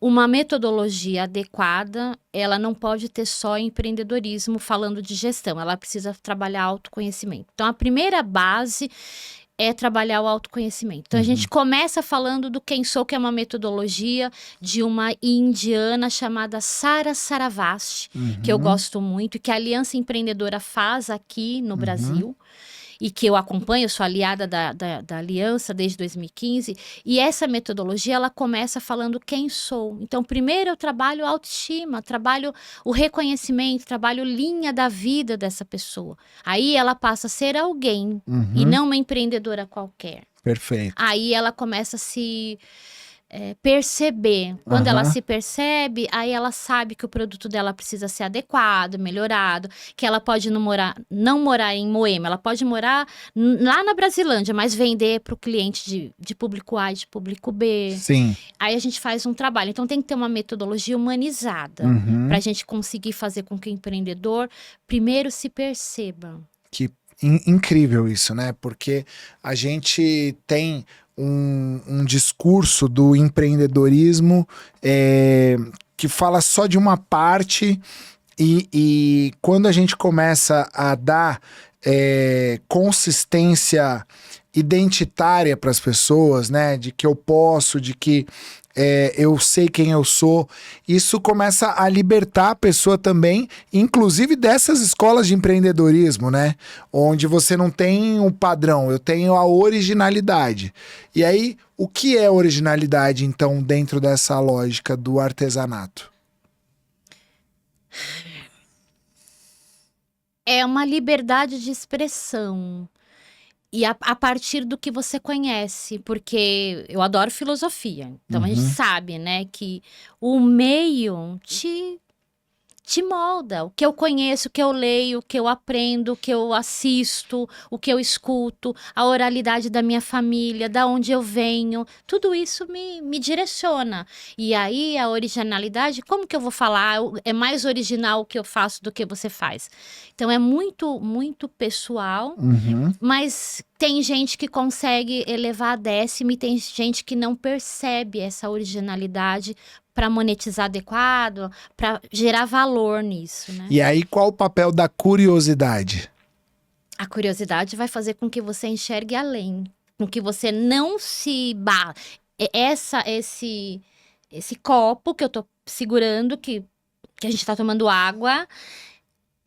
Uma metodologia adequada, ela não pode ter só empreendedorismo falando de gestão, ela precisa trabalhar autoconhecimento. Então, a primeira base é trabalhar o autoconhecimento. Então, a gente começa falando do Quem Sou, que é uma metodologia de uma indiana chamada Sara Saravasti, que eu gosto muito, e que a Aliança Empreendedora faz aqui no Brasil. E que eu acompanho, eu sou aliada da Aliança desde 2015, e essa metodologia, ela começa falando quem sou. Então, primeiro eu trabalho a autoestima, trabalho o reconhecimento, trabalho linha da vida dessa pessoa. Aí ela passa a ser alguém, e não uma empreendedora qualquer. Perfeito. Aí ela começa a se perceber. Quando ela se percebe, aí ela sabe que o produto dela precisa ser adequado, melhorado, que ela pode não morar em Moema, ela pode morar lá na Brasilândia, mas vender para o cliente de público A e de público B. Sim. Aí a gente faz um trabalho. Então tem que ter uma metodologia humanizada para a gente conseguir fazer com que o empreendedor primeiro se perceba. Que incrível isso, né? Porque a gente tem um discurso do empreendedorismo que fala só de uma parte e quando a gente começa a dar consistência identitária para as pessoas, né? De que eu posso, de que eu sei quem eu sou. Isso começa a libertar a pessoa também, inclusive dessas escolas de empreendedorismo, né? Onde você não tem um padrão, eu tenho a originalidade. E aí, o que é originalidade, então, dentro dessa lógica do artesanato? É uma liberdade de expressão. E a partir do que você conhece, porque eu adoro filosofia. Então a gente sabe, né, que o meio te molda. O que eu conheço, o que eu leio, o que eu aprendo, o que eu assisto, o que eu escuto, a oralidade da minha família, da onde eu venho, tudo isso me direciona. E aí a originalidade, como que eu vou falar? É mais original o que eu faço do que você faz. Então é muito, muito pessoal, mas tem gente que consegue elevar a décima e tem gente que não percebe essa originalidade para monetizar adequado, para gerar valor nisso, né? E aí, qual o papel da curiosidade? A curiosidade vai fazer com que você enxergue além, com que você não se esse copo que eu tô segurando, que a gente tá tomando água,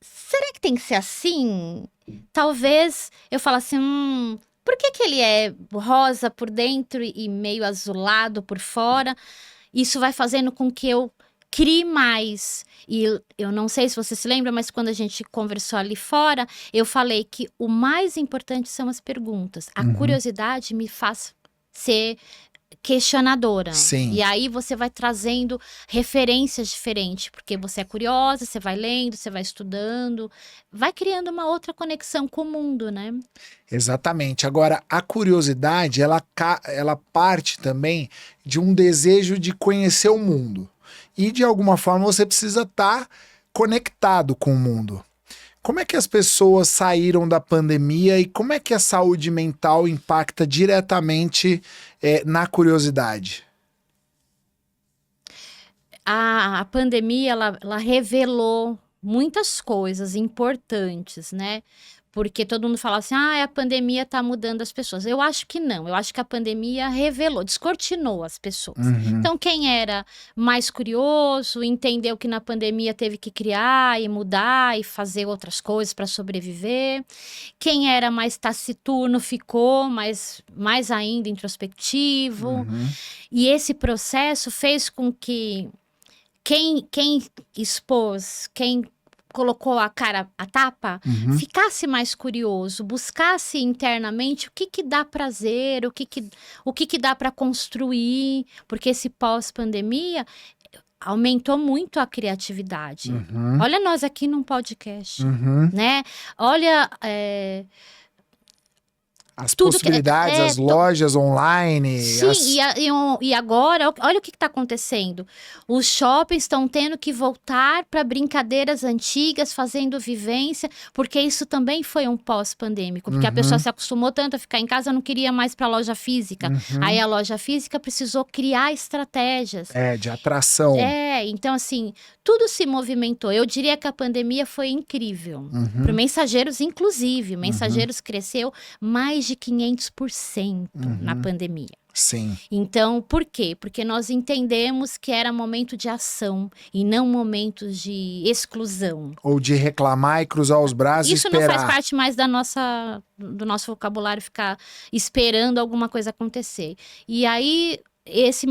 será que tem que ser assim? Talvez eu fale assim, por que ele é rosa por dentro e meio azulado por fora? Isso vai fazendo com que eu crie mais. E eu não sei se você se lembra, mas quando a gente conversou ali fora, eu falei que o mais importante são as perguntas. A curiosidade me faz ser questionadora. Sim. E aí você vai trazendo referências diferentes, porque você é curiosa, você vai lendo, você vai estudando, vai criando uma outra conexão com o mundo, né? Exatamente. Agora, a curiosidade, ela parte também de um desejo de conhecer o mundo. E, de alguma forma, você precisa estar conectado com o mundo. Como é que as pessoas saíram da pandemia e como é que a saúde mental impacta diretamente na curiosidade? A pandemia, ela revelou muitas coisas importantes, né? Porque todo mundo fala assim, a pandemia tá mudando as pessoas. Eu acho que não, eu acho que a pandemia revelou, descortinou as pessoas. Então, quem era mais curioso, entendeu que na pandemia teve que criar e mudar e fazer outras coisas para sobreviver. Quem era mais taciturno ficou mais ainda introspectivo. E esse processo fez com que quem expôs, quem colocou a cara a tapa, ficasse mais curioso, buscasse internamente o que dá prazer, o que dá para construir, porque esse pós-pandemia aumentou muito a criatividade. Olha nós aqui num podcast, né? Olha as possibilidades, as lojas online. Sim, e agora, olha o que está acontecendo. Os shoppings estão tendo que voltar para brincadeiras antigas, fazendo vivência, porque isso também foi um pós-pandêmico. Porque a pessoa se acostumou tanto a ficar em casa, não queria mais para a loja física. Aí a loja física precisou criar estratégias. De atração. Então assim, tudo se movimentou. Eu diria que a pandemia foi incrível. Para o Mensageiros, inclusive. O Mensageiros cresceu mais de 500% na pandemia. Sim. Então, por quê? Porque nós entendemos que era momento de ação e não momentos de exclusão. Ou de reclamar e cruzar os braços Isso e esperar. não faz parte mais do nosso vocabulário, ficar esperando alguma coisa acontecer. E aí esse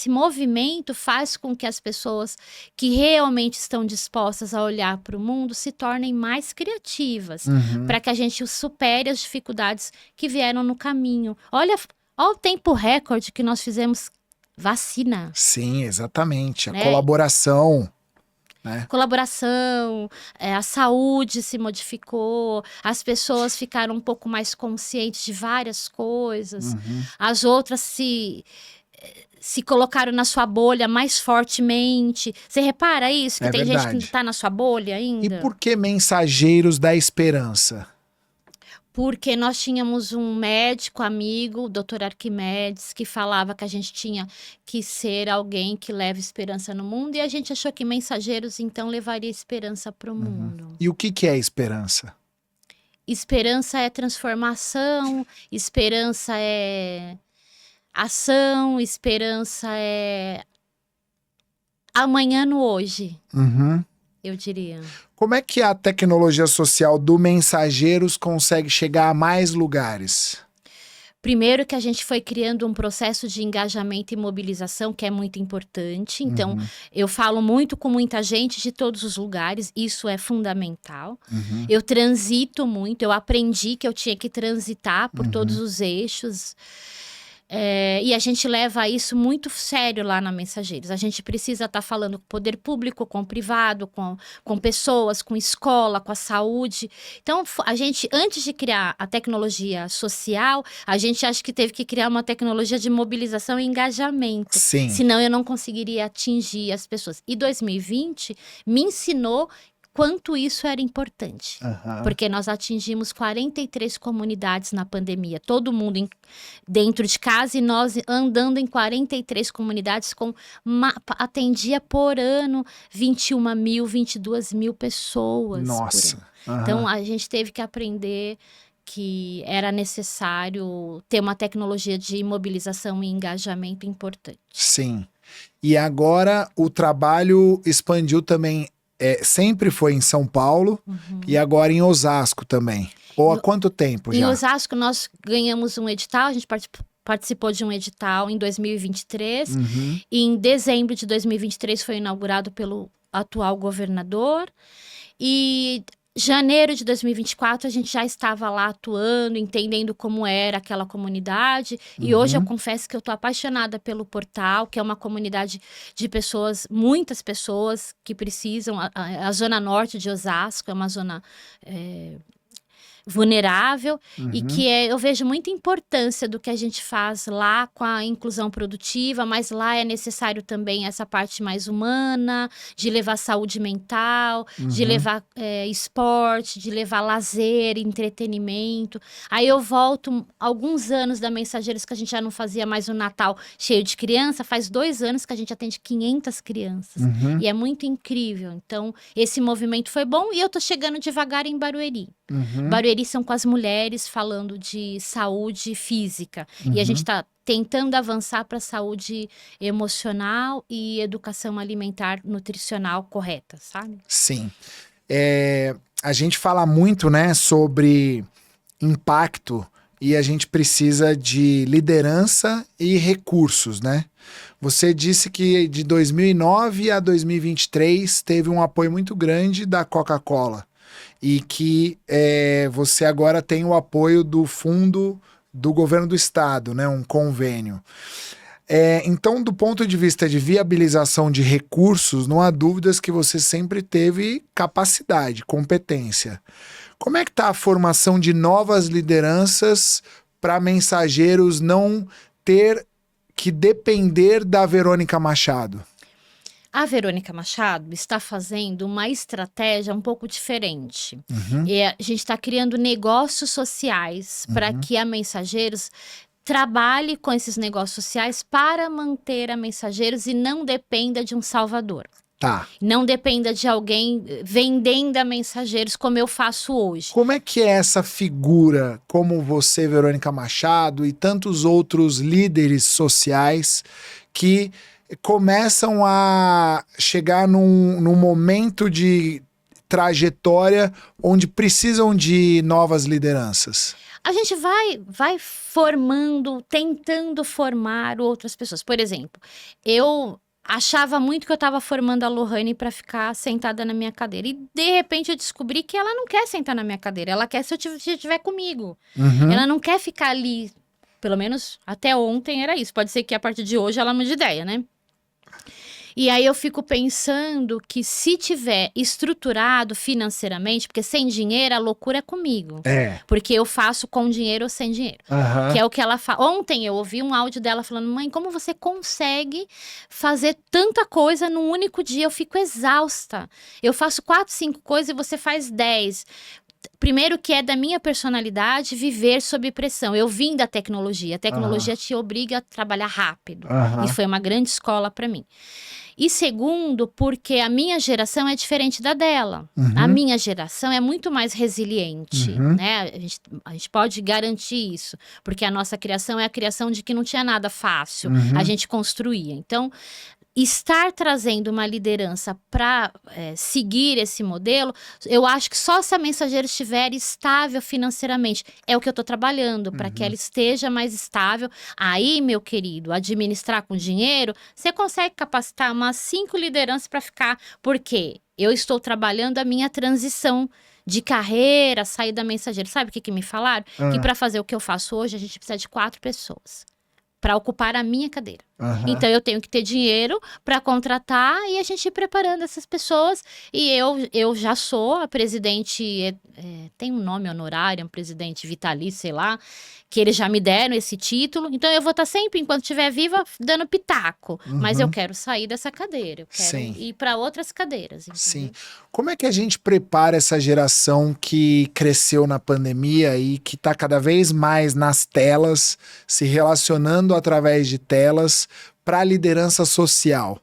movimento faz com que as pessoas que realmente estão dispostas a olhar para o mundo se tornem mais criativas, para que a gente supere as dificuldades que vieram no caminho. Olha o tempo recorde que nós fizemos vacina. Sim, exatamente. A né? colaboração. Né? Colaboração, a saúde se modificou, as pessoas ficaram um pouco mais conscientes de várias coisas, as outras se colocaram na sua bolha mais fortemente. Você repara isso? Que tem verdade. gente que está na sua bolha ainda? E por que Mensageiros da Esperança? Porque nós tínhamos um médico amigo, o Dr. Arquimedes, que falava que a gente tinha que ser alguém que leva esperança no mundo, e a gente achou que Mensageiros, então, levaria esperança para o mundo. E o que é esperança? esperança é transformação, esperança é ação, esperança é amanhã no hoje, eu diria. Como é que a tecnologia social do Mensageiros consegue chegar a mais lugares? Primeiro que a gente foi criando um processo de engajamento e mobilização que é muito importante. Então, eu falo muito com muita gente de todos os lugares, isso é fundamental. Eu transito muito, eu aprendi que eu tinha que transitar por todos os eixos. E a gente leva isso muito sério lá na Mensageiros. A gente precisa estar falando com o poder público, com o privado, com pessoas, com escola, com a saúde. Então, a gente, antes de criar a tecnologia social, a gente acha que teve que criar uma tecnologia de mobilização e engajamento. Sim. Senão eu não conseguiria atingir as pessoas. E 2020 me ensinou quanto isso era importante. Porque nós atingimos 43 comunidades na pandemia. Todo mundo dentro de casa e nós andando em 43 comunidades atendia por ano 21 mil, 22 mil pessoas. Nossa. Então, a gente teve que aprender que era necessário ter uma tecnologia de mobilização e engajamento importante. Sim. E agora o trabalho expandiu também. Sempre foi em São Paulo e agora em Osasco também. Ou há quanto tempo já? Em Osasco nós ganhamos um edital, a gente participou de um edital em 2023. E em dezembro de 2023 foi inaugurado pelo atual governador. E janeiro de 2024 a gente já estava lá atuando, entendendo como era aquela comunidade. E hoje eu confesso que eu estou apaixonada pelo portal, que é uma comunidade de pessoas, muitas pessoas que precisam. A zona norte de Osasco é uma zona vulnerável e que eu vejo muita importância do que a gente faz lá com a inclusão produtiva, mas lá é necessário também essa parte mais humana, de levar saúde mental, de levar esporte, de levar lazer, entretenimento. Aí eu volto alguns anos da Mensageiros que a gente já não fazia mais um Natal cheio de criança, faz 2 anos que a gente atende 500 crianças e é muito incrível. Então esse movimento foi bom e eu tô chegando devagar em Barueri. Barueri são com as mulheres falando de saúde física. E a gente está tentando avançar para saúde emocional e educação alimentar nutricional correta, sabe? Sim. A gente fala muito, né, sobre impacto e a gente precisa de liderança e recursos, né? Você disse que de 2009 a 2023 teve um apoio muito grande da Coca-Cola. E que você agora tem o apoio do fundo do governo do estado, né? Um convênio. Então, do ponto de vista de viabilização de recursos, não há dúvidas que você sempre teve capacidade, competência. Como é que está a formação de novas lideranças para Mensageiros não ter que depender da Verônica Machado? A Verônica Machado está fazendo uma estratégia um pouco diferente. A gente está criando negócios sociais para que a Mensageiros trabalhe com esses negócios sociais para manter a Mensageiros e não dependa de um salvador. Tá. Não dependa de alguém vendendo a Mensageiros como eu faço hoje. Como é que é essa figura, como você, Verônica Machado, e tantos outros líderes sociais que começam a chegar num momento de trajetória onde precisam de novas lideranças? A gente vai formando, tentando formar outras pessoas. Por exemplo, eu achava muito que eu estava formando a Lohane para ficar sentada na minha cadeira. E, de repente, eu descobri que ela não quer sentar na minha cadeira. Ela quer se eu estiver comigo. Ela não quer ficar ali. Pelo menos até ontem era isso. Pode ser que a partir de hoje ela mude de ideia, né? E aí eu fico pensando que se tiver estruturado financeiramente, porque sem dinheiro a loucura é comigo. Porque eu faço com dinheiro ou sem dinheiro. Que é o que ela fala. Ontem eu ouvi um áudio dela falando: mãe, como você consegue fazer tanta coisa num único dia? Eu fico exausta. Eu faço 4, 5 coisas e você faz 10. Primeiro que é da minha personalidade viver sob pressão. Eu vim da tecnologia. A tecnologia te obriga a trabalhar rápido. E foi uma grande escola para mim. E segundo, porque a minha geração é diferente da dela. Uhum. A minha geração é muito mais resiliente, Uhum. né? A gente pode garantir isso, porque a nossa criação é a criação de que não tinha nada fácil, Uhum. a gente construía. Então, estar trazendo uma liderança para seguir esse modelo, eu acho que só se a Mensageiro estiver estável financeiramente. É o que eu estou trabalhando, para que ela esteja mais estável. Aí, meu querido, administrar com dinheiro, você consegue capacitar umas 5 lideranças para ficar. Por quê? Eu estou trabalhando a minha transição de carreira, sair da Mensageiro. Sabe o que me falaram? Que para fazer o que eu faço hoje, a gente precisa de 4 pessoas para ocupar a minha cadeira. Uhum. Então, eu tenho que ter dinheiro para contratar e a gente ir preparando essas pessoas. E eu já sou a presidente, tem um nome honorário, um presidente vitalício, sei lá, que eles já me deram esse título. Então, eu vou estar sempre, enquanto estiver viva, dando pitaco. Mas eu quero sair dessa cadeira, eu quero ir para outras cadeiras. Entendeu? Sim. Como é que a gente prepara essa geração que cresceu na pandemia e que está cada vez mais nas telas, se relacionando através de telas, para a liderança social?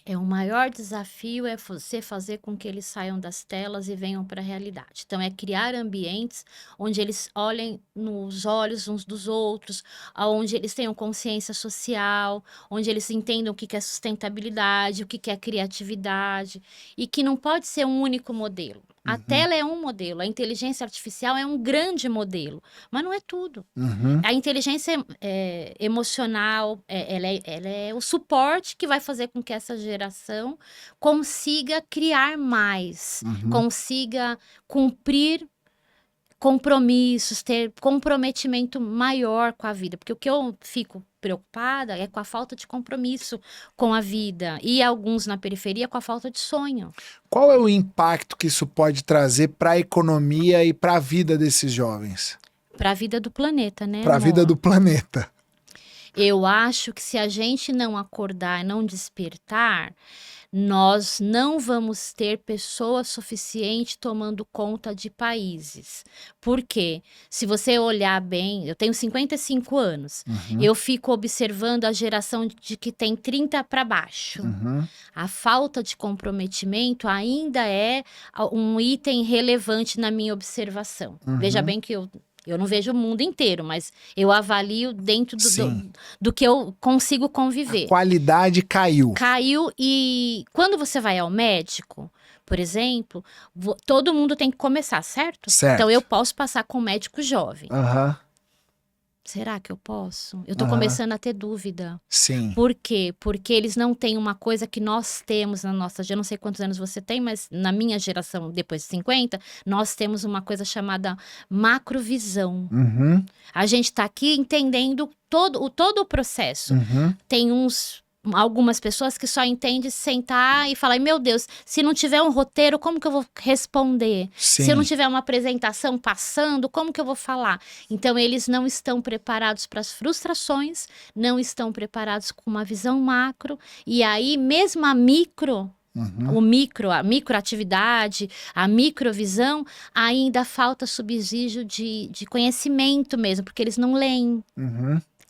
O maior desafio é você fazer com que eles saiam das telas e venham para a realidade. Então, é criar ambientes onde eles olhem nos olhos uns dos outros, onde eles tenham consciência social, onde eles entendam o que é sustentabilidade, o que é criatividade, e que não pode ser um único modelo. A tela é um modelo, a inteligência artificial é um grande modelo, mas não é tudo. A inteligência emocional, ela é o suporte que vai fazer com que essa geração consiga criar mais, consiga cumprir compromissos, ter comprometimento maior com a vida. Porque o que eu fico preocupada é com a falta de compromisso com a vida. E alguns na periferia com a falta de sonho. Qual é o impacto que isso pode trazer para a economia e para a vida desses jovens? Para a vida do planeta, né, Para a amor? vida do planeta. Eu acho que se a gente não acordar, não despertar, nós não vamos ter pessoas suficientes tomando conta de países. Por quê? Se você olhar bem, eu tenho 55 anos, eu fico observando a geração de que tem 30 para baixo. A falta de comprometimento ainda é um item relevante na minha observação. Veja bem que eu não vejo o mundo inteiro, mas eu avalio dentro do que eu consigo conviver. A qualidade caiu. Caiu, e quando você vai ao médico, por exemplo, todo mundo tem que começar, certo? Certo. Então eu posso passar com um médico jovem. Aham. Será que eu posso? Eu tô começando a ter dúvida. Sim. Por quê? Porque eles não têm uma coisa que nós temos na nossa... Eu não sei quantos anos você tem, mas na minha geração, depois de 50, nós temos uma coisa chamada macrovisão. A gente tá aqui entendendo todo o processo. Tem algumas pessoas que só entendem sentar e falar, meu Deus, se não tiver um roteiro, como que eu vou responder? Sim. Se eu não tiver uma apresentação passando, como que eu vou falar? Então, eles não estão preparados para as frustrações, não estão preparados com uma visão macro, e aí mesmo a microatividade, a microvisão, ainda falta subsídio de conhecimento mesmo, porque eles não leem.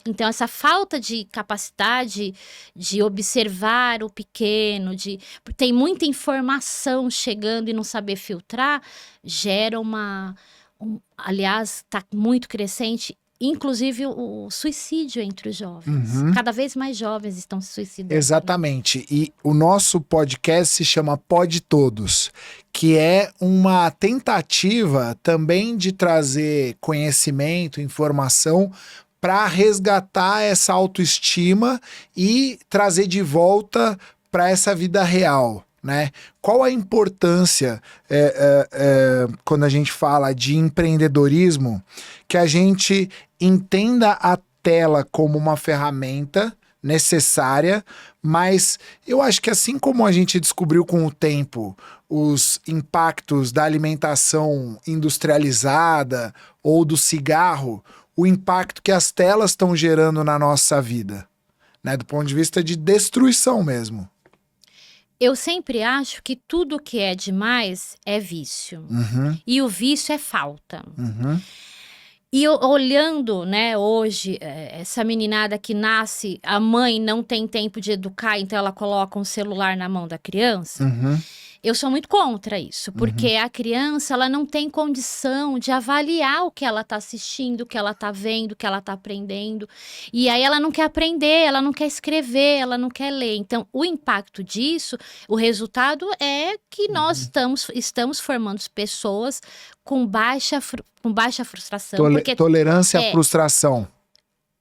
Então, essa falta de capacidade de observar o pequeno, tem muita informação chegando e não saber filtrar, gera aliás, está muito crescente, inclusive o suicídio entre os jovens. Cada vez mais jovens estão se suicidando. Exatamente. E o nosso podcast se chama Pode Todos, que é uma tentativa também de trazer conhecimento, informação, para resgatar essa autoestima e trazer de volta para essa vida real, né? Qual a importância, quando a gente fala de empreendedorismo, que a gente entenda a tela como uma ferramenta necessária, mas eu acho que assim como a gente descobriu com o tempo os impactos da alimentação industrializada ou do cigarro, o impacto que as telas estão gerando na nossa vida, né? Do ponto de vista de destruição mesmo. Eu sempre acho que tudo que é demais é vício. E o vício é falta. E olhando, né, hoje, essa meninada que nasce, a mãe não tem tempo de educar, então ela coloca um celular na mão da criança. Uhum. Eu sou muito contra isso, porque a criança, ela não tem condição de avaliar o que ela tá assistindo, o que ela tá vendo, o que ela tá aprendendo. E aí ela não quer aprender, ela não quer escrever, ela não quer ler. Então, o impacto disso, o resultado é que nós estamos formando pessoas com baixa frustração. Porque Tolerância à frustração.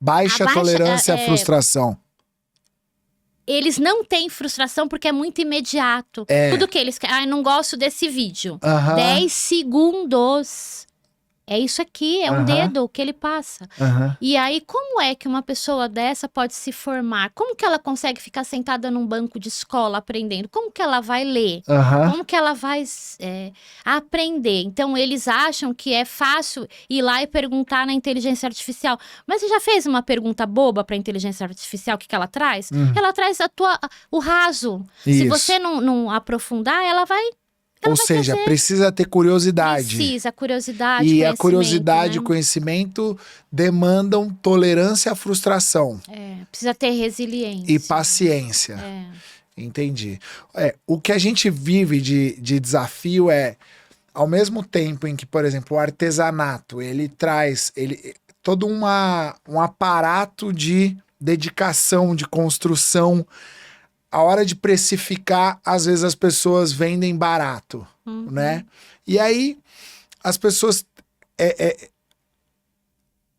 Baixa tolerância à frustração. Eles não têm frustração porque é muito imediato. Tudo que eles querem. Não gosto desse vídeo. 10 segundos. É isso aqui, é um dedo que ele passa. E aí, como é que uma pessoa dessa pode se formar? Como que ela consegue ficar sentada num banco de escola aprendendo? Como que ela vai ler? Como que ela vai aprender? Então, eles acham que é fácil ir lá e perguntar na inteligência artificial. Mas você já fez uma pergunta boba para a inteligência artificial? O que ela traz? Ela traz o raso. Isso. Se você não aprofundar, ela vai... Ou seja, precisa ter curiosidade. Precisa, curiosidade, e a curiosidade e né? o conhecimento demandam tolerância à frustração. Precisa ter resiliência. E paciência. Entendi. O que a gente vive de desafio é, ao mesmo tempo em que, por exemplo, o artesanato, ele traz todo um aparato de dedicação, de construção. A hora de precificar, às vezes as pessoas vendem barato, né? E aí, as pessoas...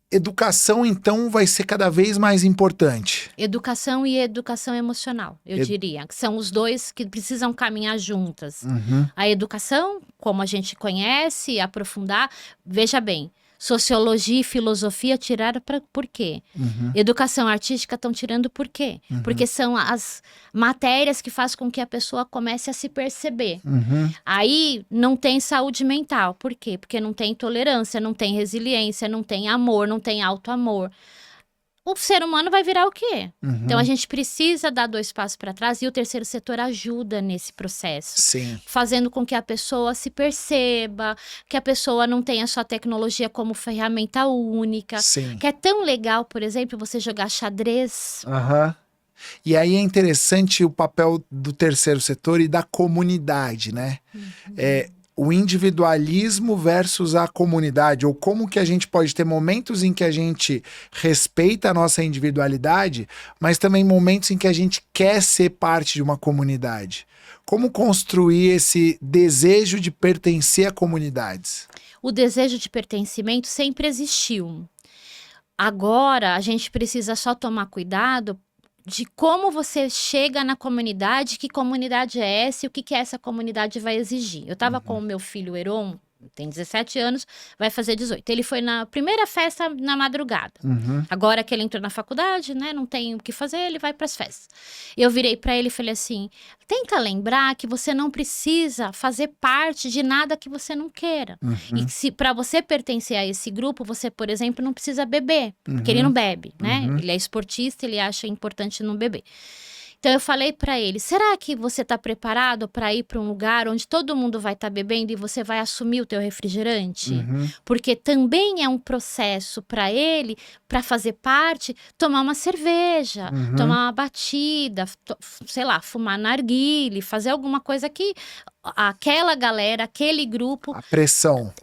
Educação, então, vai ser cada vez mais importante. Educação e educação emocional, eu diria. Que são os dois que precisam caminhar juntas. A educação, como a gente conhece, aprofundar. Veja bem, sociologia e filosofia tiraram por quê? Educação artística estão tirando por quê? Porque são as matérias que fazem com que a pessoa comece a se perceber. Aí não tem saúde mental. Por quê? Porque não tem tolerância, não tem resiliência, não tem amor, não tem auto-amor. O ser humano vai virar o quê? Então a gente precisa dar 2 passos para trás e o terceiro setor ajuda nesse processo. Sim. Fazendo com que a pessoa se perceba, que a pessoa não tenha só tecnologia como ferramenta única. Sim. Que é tão legal, por exemplo, você jogar xadrez. E aí é interessante o papel do terceiro setor e da comunidade, né? O individualismo versus a comunidade, ou como que a gente pode ter momentos em que a gente respeita a nossa individualidade, mas também momentos em que a gente quer ser parte de uma comunidade. Como construir esse desejo de pertencer a comunidades? O desejo de pertencimento sempre existiu. Agora, a gente precisa só tomar cuidado de como você chega na comunidade, que comunidade é essa e o que essa comunidade vai exigir. Eu tava com o meu filho Heron, tem 17 anos, vai fazer 18. Ele foi na primeira festa na madrugada. Agora que ele entrou na faculdade, né, não tem o que fazer, ele vai pras festas. Eu virei pra ele e falei assim, tenta lembrar que você não precisa fazer parte de nada que você não queira. E se para você pertencer a esse grupo, você, por exemplo, não precisa beber, porque ele não bebe, né? Ele é esportista, ele acha importante não beber. Então eu falei pra ele, será que você tá preparado pra ir pra um lugar onde todo mundo vai estar bebendo e você vai assumir o teu refrigerante? Porque também é um processo pra ele, pra fazer parte, tomar uma cerveja, tomar uma batida, sei lá, fumar narguile, fazer alguma coisa que aquela galera, aquele grupo... A pressão.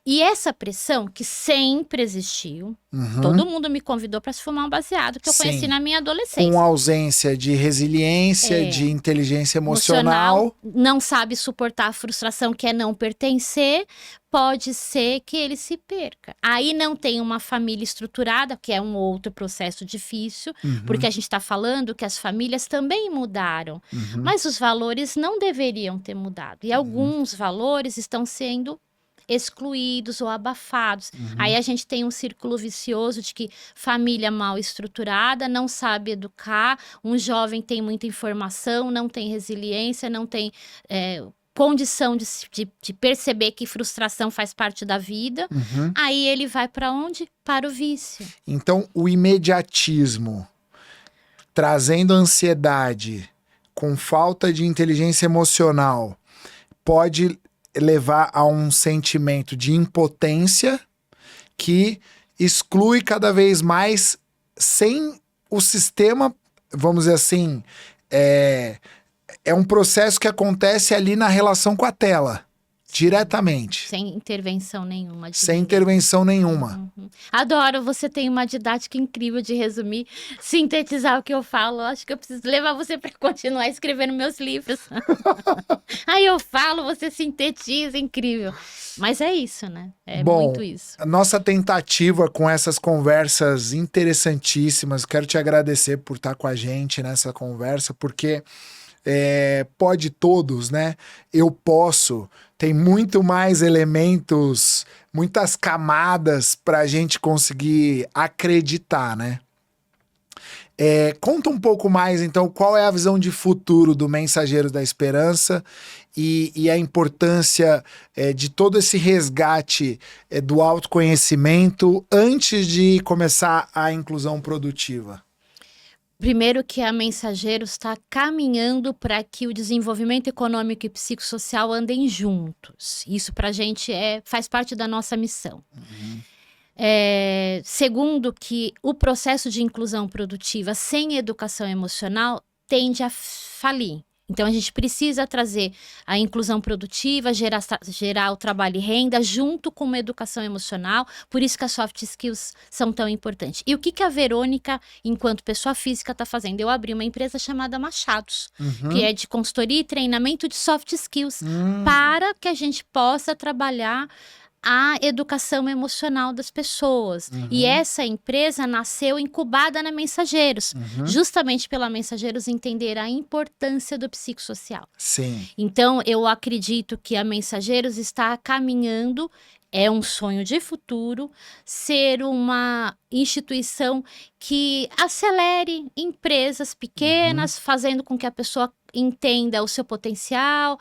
E essa pressão que sempre existiu, todo mundo me convidou para se fumar um baseado que eu conheci na minha adolescência. Com ausência de resiliência, de inteligência emocional. Não sabe suportar a frustração que é não pertencer, pode ser que ele se perca. Aí não tem uma família estruturada, que é um outro processo difícil, porque a gente está falando que as famílias também mudaram, mas os valores não deveriam ter mudado. E alguns valores estão sendo excluídos ou abafados. Aí a gente tem um círculo vicioso de que família mal estruturada, não sabe educar, um jovem tem muita informação, não tem resiliência, não tem condição de perceber que frustração faz parte da vida. Aí ele vai para onde? Para o vício. Então o imediatismo, trazendo ansiedade, com falta de inteligência emocional, pode levar a um sentimento de impotência que exclui cada vez mais sem o sistema, vamos dizer assim, é um processo que acontece ali na relação com a tela. Diretamente. Sem intervenção nenhuma. Sem intervenção nenhuma. Adoro, você tem uma didática incrível de resumir, sintetizar o que eu falo. Acho que eu preciso levar você para continuar escrevendo meus livros. Aí eu falo, você sintetiza, incrível. Mas é isso, né? É muito isso. A nossa tentativa com essas conversas interessantíssimas, quero te agradecer por estar com a gente nessa conversa, porque pode todos, né? Eu posso... Tem muito mais elementos, muitas camadas para a gente conseguir acreditar, né? Conta um pouco mais, então, qual é a visão de futuro do Mensageiros da Esperança e a importância de todo esse resgate do autoconhecimento antes de começar a inclusão produtiva. Primeiro que a Mensageiros está caminhando para que o desenvolvimento econômico e psicossocial andem juntos. Isso para a gente faz parte da nossa missão. Segundo que o processo de inclusão produtiva sem educação emocional tende a falir. Então a gente precisa trazer a inclusão produtiva, gerar o trabalho e renda junto com uma educação emocional, por isso que as soft skills são tão importantes. E o que a Verônica, enquanto pessoa física, está fazendo? Eu abri uma empresa chamada Machados, que é de consultoria e treinamento de soft skills, para que a gente possa trabalhar a educação emocional das pessoas. E essa empresa nasceu incubada na Mensageiros, justamente pela Mensageiros entender a importância do psicossocial. Sim. Então, eu acredito que a Mensageiros está caminhando, é um sonho de futuro, ser uma instituição que acelere empresas pequenas, fazendo com que a pessoa entenda o seu potencial,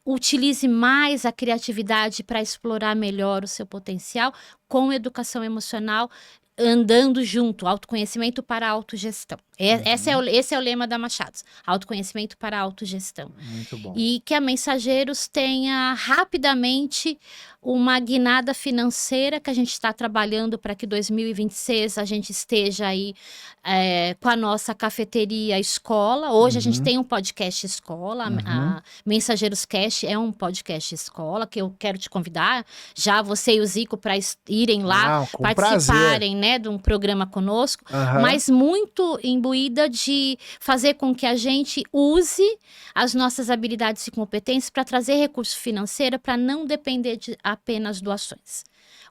utilize mais a criatividade para explorar melhor o seu potencial com educação emocional, andando junto, autoconhecimento para autogestão. Esse é o lema da Machados, autoconhecimento para autogestão. Muito bom. E que a Mensageiros tenha rapidamente uma guinada financeira, que a gente está trabalhando para que 2026 a gente esteja aí com a nossa cafeteria escola. Hoje a gente tem um podcast escola, a Mensageiros Cast é um podcast escola, que eu quero te convidar, já você e o Zico, para irem lá, participarem, né, de um programa conosco, mas muito imbuída de fazer com que a gente use as nossas habilidades e competências para trazer recurso financeiro, para não depender de apenas doações.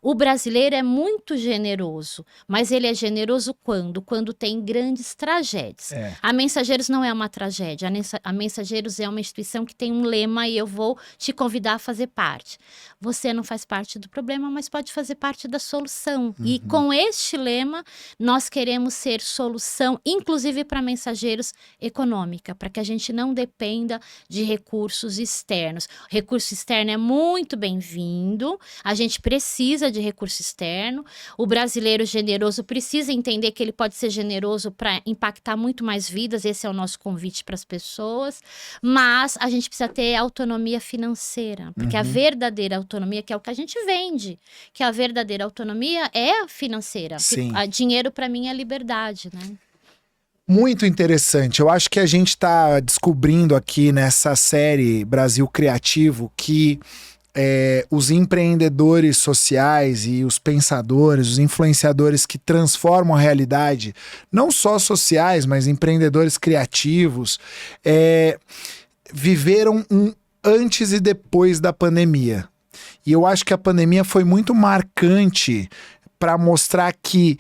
O brasileiro é muito generoso, mas ele é generoso quando? Quando tem grandes tragédias. A Mensageiros não é uma tragédia, a Mensageiros é uma instituição que tem um lema e eu vou te convidar a fazer parte. Você não faz parte do problema, mas pode fazer parte da solução. E com este lema, nós queremos ser solução, inclusive para Mensageiros econômica, para que a gente não dependa de recursos externos. O recurso externo é muito bem-vindo, a gente precisa de recurso externo. O brasileiro generoso precisa entender que ele pode ser generoso para impactar muito mais vidas, esse é o nosso convite para as pessoas, mas a gente precisa ter autonomia financeira, porque a verdadeira autonomia, que é o que a gente vende, que a verdadeira autonomia é financeira. Sim. Dinheiro para mim é liberdade, né? Muito interessante. Eu acho que a gente está descobrindo aqui nessa série Brasil Criativo que os empreendedores sociais e os pensadores, os influenciadores que transformam a realidade, não só sociais, mas empreendedores criativos, viveram um antes e depois da pandemia. E eu acho que a pandemia foi muito marcante para mostrar que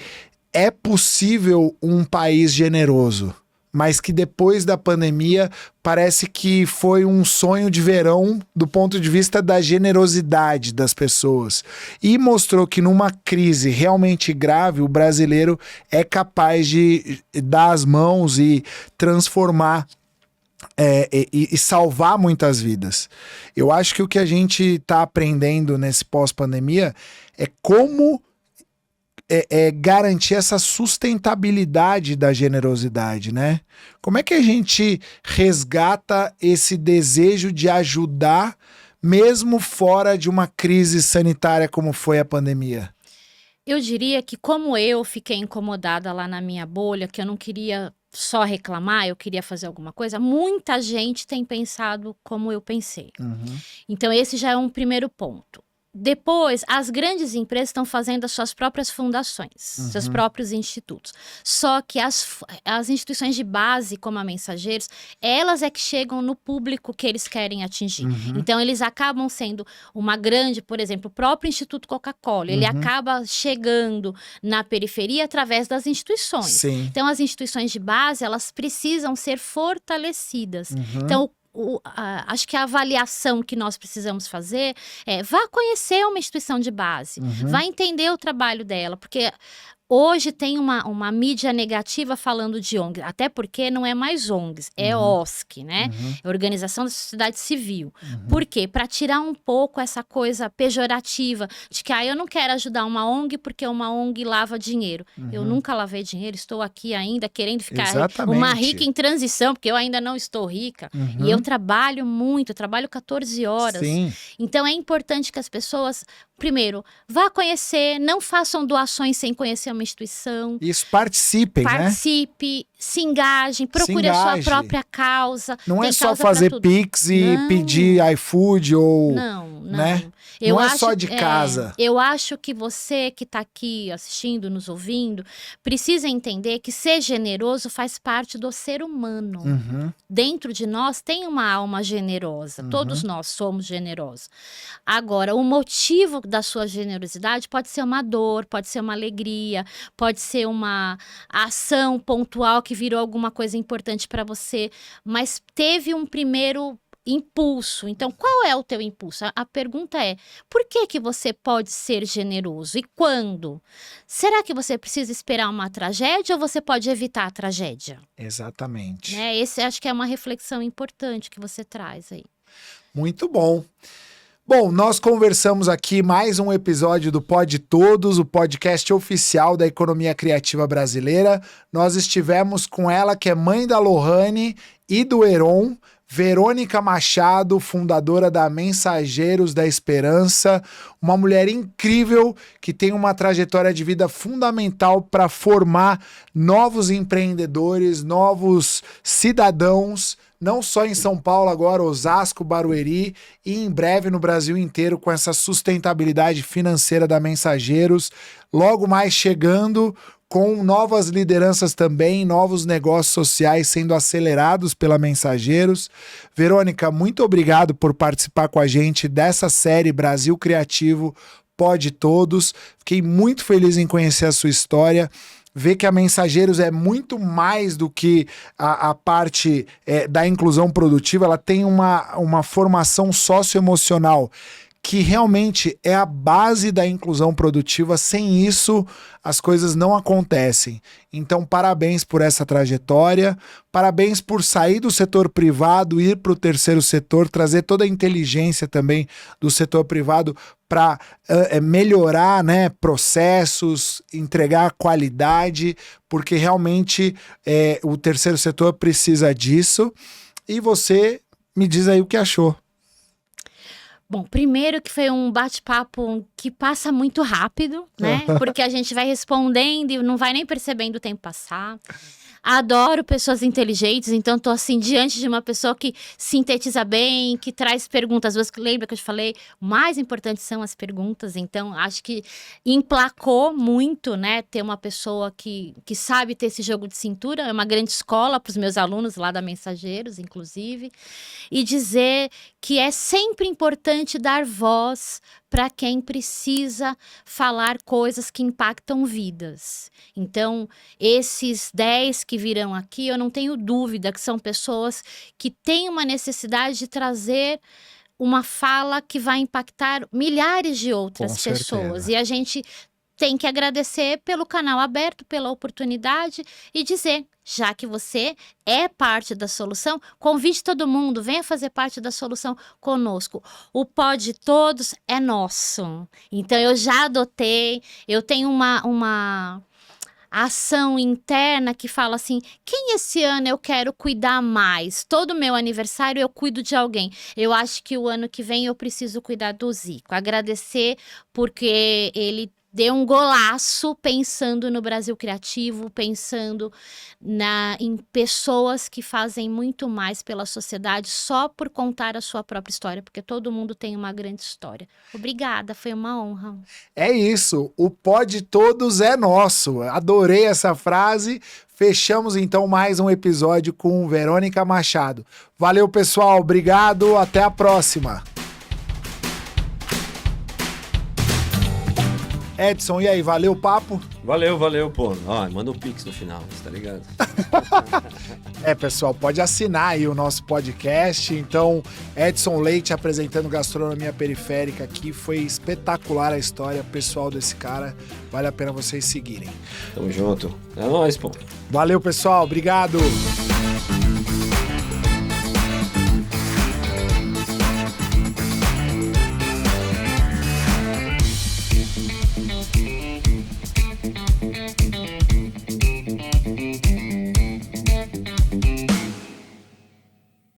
é possível um país generoso, mas que depois da pandemia parece que foi um sonho de verão do ponto de vista da generosidade das pessoas. E mostrou que numa crise realmente grave, o brasileiro é capaz de dar as mãos e transformar e salvar muitas vidas. Eu acho que o que a gente está aprendendo nesse pós-pandemia é como garantir essa sustentabilidade da generosidade, né? Como é que a gente resgata esse desejo de ajudar mesmo fora de uma crise sanitária como foi a pandemia? Eu diria que como eu fiquei incomodada lá na minha bolha, que eu não queria só reclamar, eu queria fazer alguma coisa, muita gente tem pensado como eu pensei. Uhum. Então esse já é um primeiro ponto. Depois, as grandes empresas estão fazendo as suas próprias fundações, seus próprios institutos. Só que as instituições de base, como a Mensageiros, elas é que chegam no público que eles querem atingir. Então, eles acabam sendo uma grande, por exemplo, o próprio Instituto Coca-Cola, ele acaba chegando na periferia através das instituições. Sim. Então, as instituições de base, elas precisam ser fortalecidas. Então, acho que a avaliação que nós precisamos fazer é: vá conhecer uma instituição de base, vá entender o trabalho dela, porque hoje tem uma mídia negativa falando de ONG, até porque não é mais ONGs, é OSC, né? É Organização da Sociedade Civil. Por quê? Para tirar um pouco essa coisa pejorativa de que eu não quero ajudar uma ONG porque uma ONG lava dinheiro. Eu nunca lavei dinheiro, estou aqui ainda querendo ficar uma rica em transição, porque eu ainda não estou rica. E eu trabalho muito, eu trabalho 14 horas. Sim. Então é importante que as pessoas, primeiro, vá conhecer, não façam doações sem conhecer uma instituição. Isso, participem, Participe, se engajem, procure a sua própria causa. Não é só fazer Pix e pedir iFood ou... Não. Né? Não é só de casa. Eu acho que você que está aqui assistindo, nos ouvindo, precisa entender que ser generoso faz parte do ser humano. Dentro de nós tem uma alma generosa. Todos nós somos generosos. Agora, o motivo da sua generosidade pode ser uma dor, pode ser uma alegria, pode ser uma ação pontual que virou alguma coisa importante para você, mas teve um primeiro impulso. Então, qual é o teu impulso? A pergunta é: por que você pode ser generoso? E quando? Será que você precisa esperar uma tragédia ou você pode evitar a tragédia? Exatamente. Esse acho que é uma reflexão importante que você traz aí. Muito bom. Bom, nós conversamos aqui mais um episódio do Pod Todos, o podcast oficial da economia criativa brasileira. Nós estivemos com ela, que é mãe da Lohane e do Heron, Verônica Machado, fundadora da Mensageiros da Esperança, uma mulher incrível que tem uma trajetória de vida fundamental para formar novos empreendedores, novos cidadãos, não só em São Paulo agora, Osasco, Barueri e em breve no Brasil inteiro, com essa sustentabilidade financeira da Mensageiros, logo mais chegando com novas lideranças também, novos negócios sociais sendo acelerados pela Mensageiros. Verônica, muito obrigado por participar com a gente dessa série Brasil Criativo Pod Todos. Fiquei muito feliz em conhecer a sua história, ver que a Mensageiros é muito mais do que a parte da inclusão produtiva. Ela tem uma formação socioemocional que realmente é a base da inclusão produtiva. Sem isso, as coisas não acontecem. Então, parabéns por essa trajetória, parabéns por sair do setor privado, ir para o terceiro setor, trazer toda a inteligência também do setor privado para melhorar, né, processos, entregar qualidade, porque realmente o terceiro setor precisa disso. E você me diz aí o que achou. Bom, primeiro que foi um bate-papo que passa muito rápido, né? Porque a gente vai respondendo e não vai nem percebendo o tempo passar. Adoro pessoas inteligentes, então tô assim diante de uma pessoa que sintetiza bem, que traz perguntas. Às vezes, lembra que eu te falei, o mais importante são as perguntas, então acho que emplacou muito, né, ter uma pessoa que sabe ter esse jogo de cintura. É uma grande escola para os meus alunos lá da Mensageiros, inclusive, e dizer que é sempre importante dar voz para quem precisa falar coisas que impactam vidas. Então, esses 10 que virão aqui, eu não tenho dúvida que são pessoas que têm uma necessidade de trazer uma fala que vai impactar milhares de outras pessoas. E a gente tem que agradecer pelo canal aberto, pela oportunidade e dizer: já que você é parte da solução, convide todo mundo, venha fazer parte da solução conosco. O Pod Todos é nosso. Então, eu já adotei, eu tenho uma ação interna que fala assim: quem esse ano eu quero cuidar mais? Todo meu aniversário eu cuido de alguém. Eu acho que o ano que vem eu preciso cuidar do Zico. Agradecer porque ele dei um golaço pensando no Brasil criativo, pensando em pessoas que fazem muito mais pela sociedade só por contar a sua própria história, porque todo mundo tem uma grande história. Obrigada, foi uma honra. É isso, o Pod Todos é nosso. Adorei essa frase. Fechamos então mais um episódio com Verônica Machado. Valeu, pessoal. Obrigado. Até a próxima. Edson, e aí, valeu o papo? Valeu, pô. Ó, manda um pix no final, você tá ligado? Pessoal, pode assinar aí o nosso podcast. Então, Edson Leite apresentando Gastronomia Periférica aqui. Foi espetacular a história pessoal desse cara. Vale a pena vocês seguirem. Tamo junto. É nóis, pô. Valeu, pessoal. Obrigado.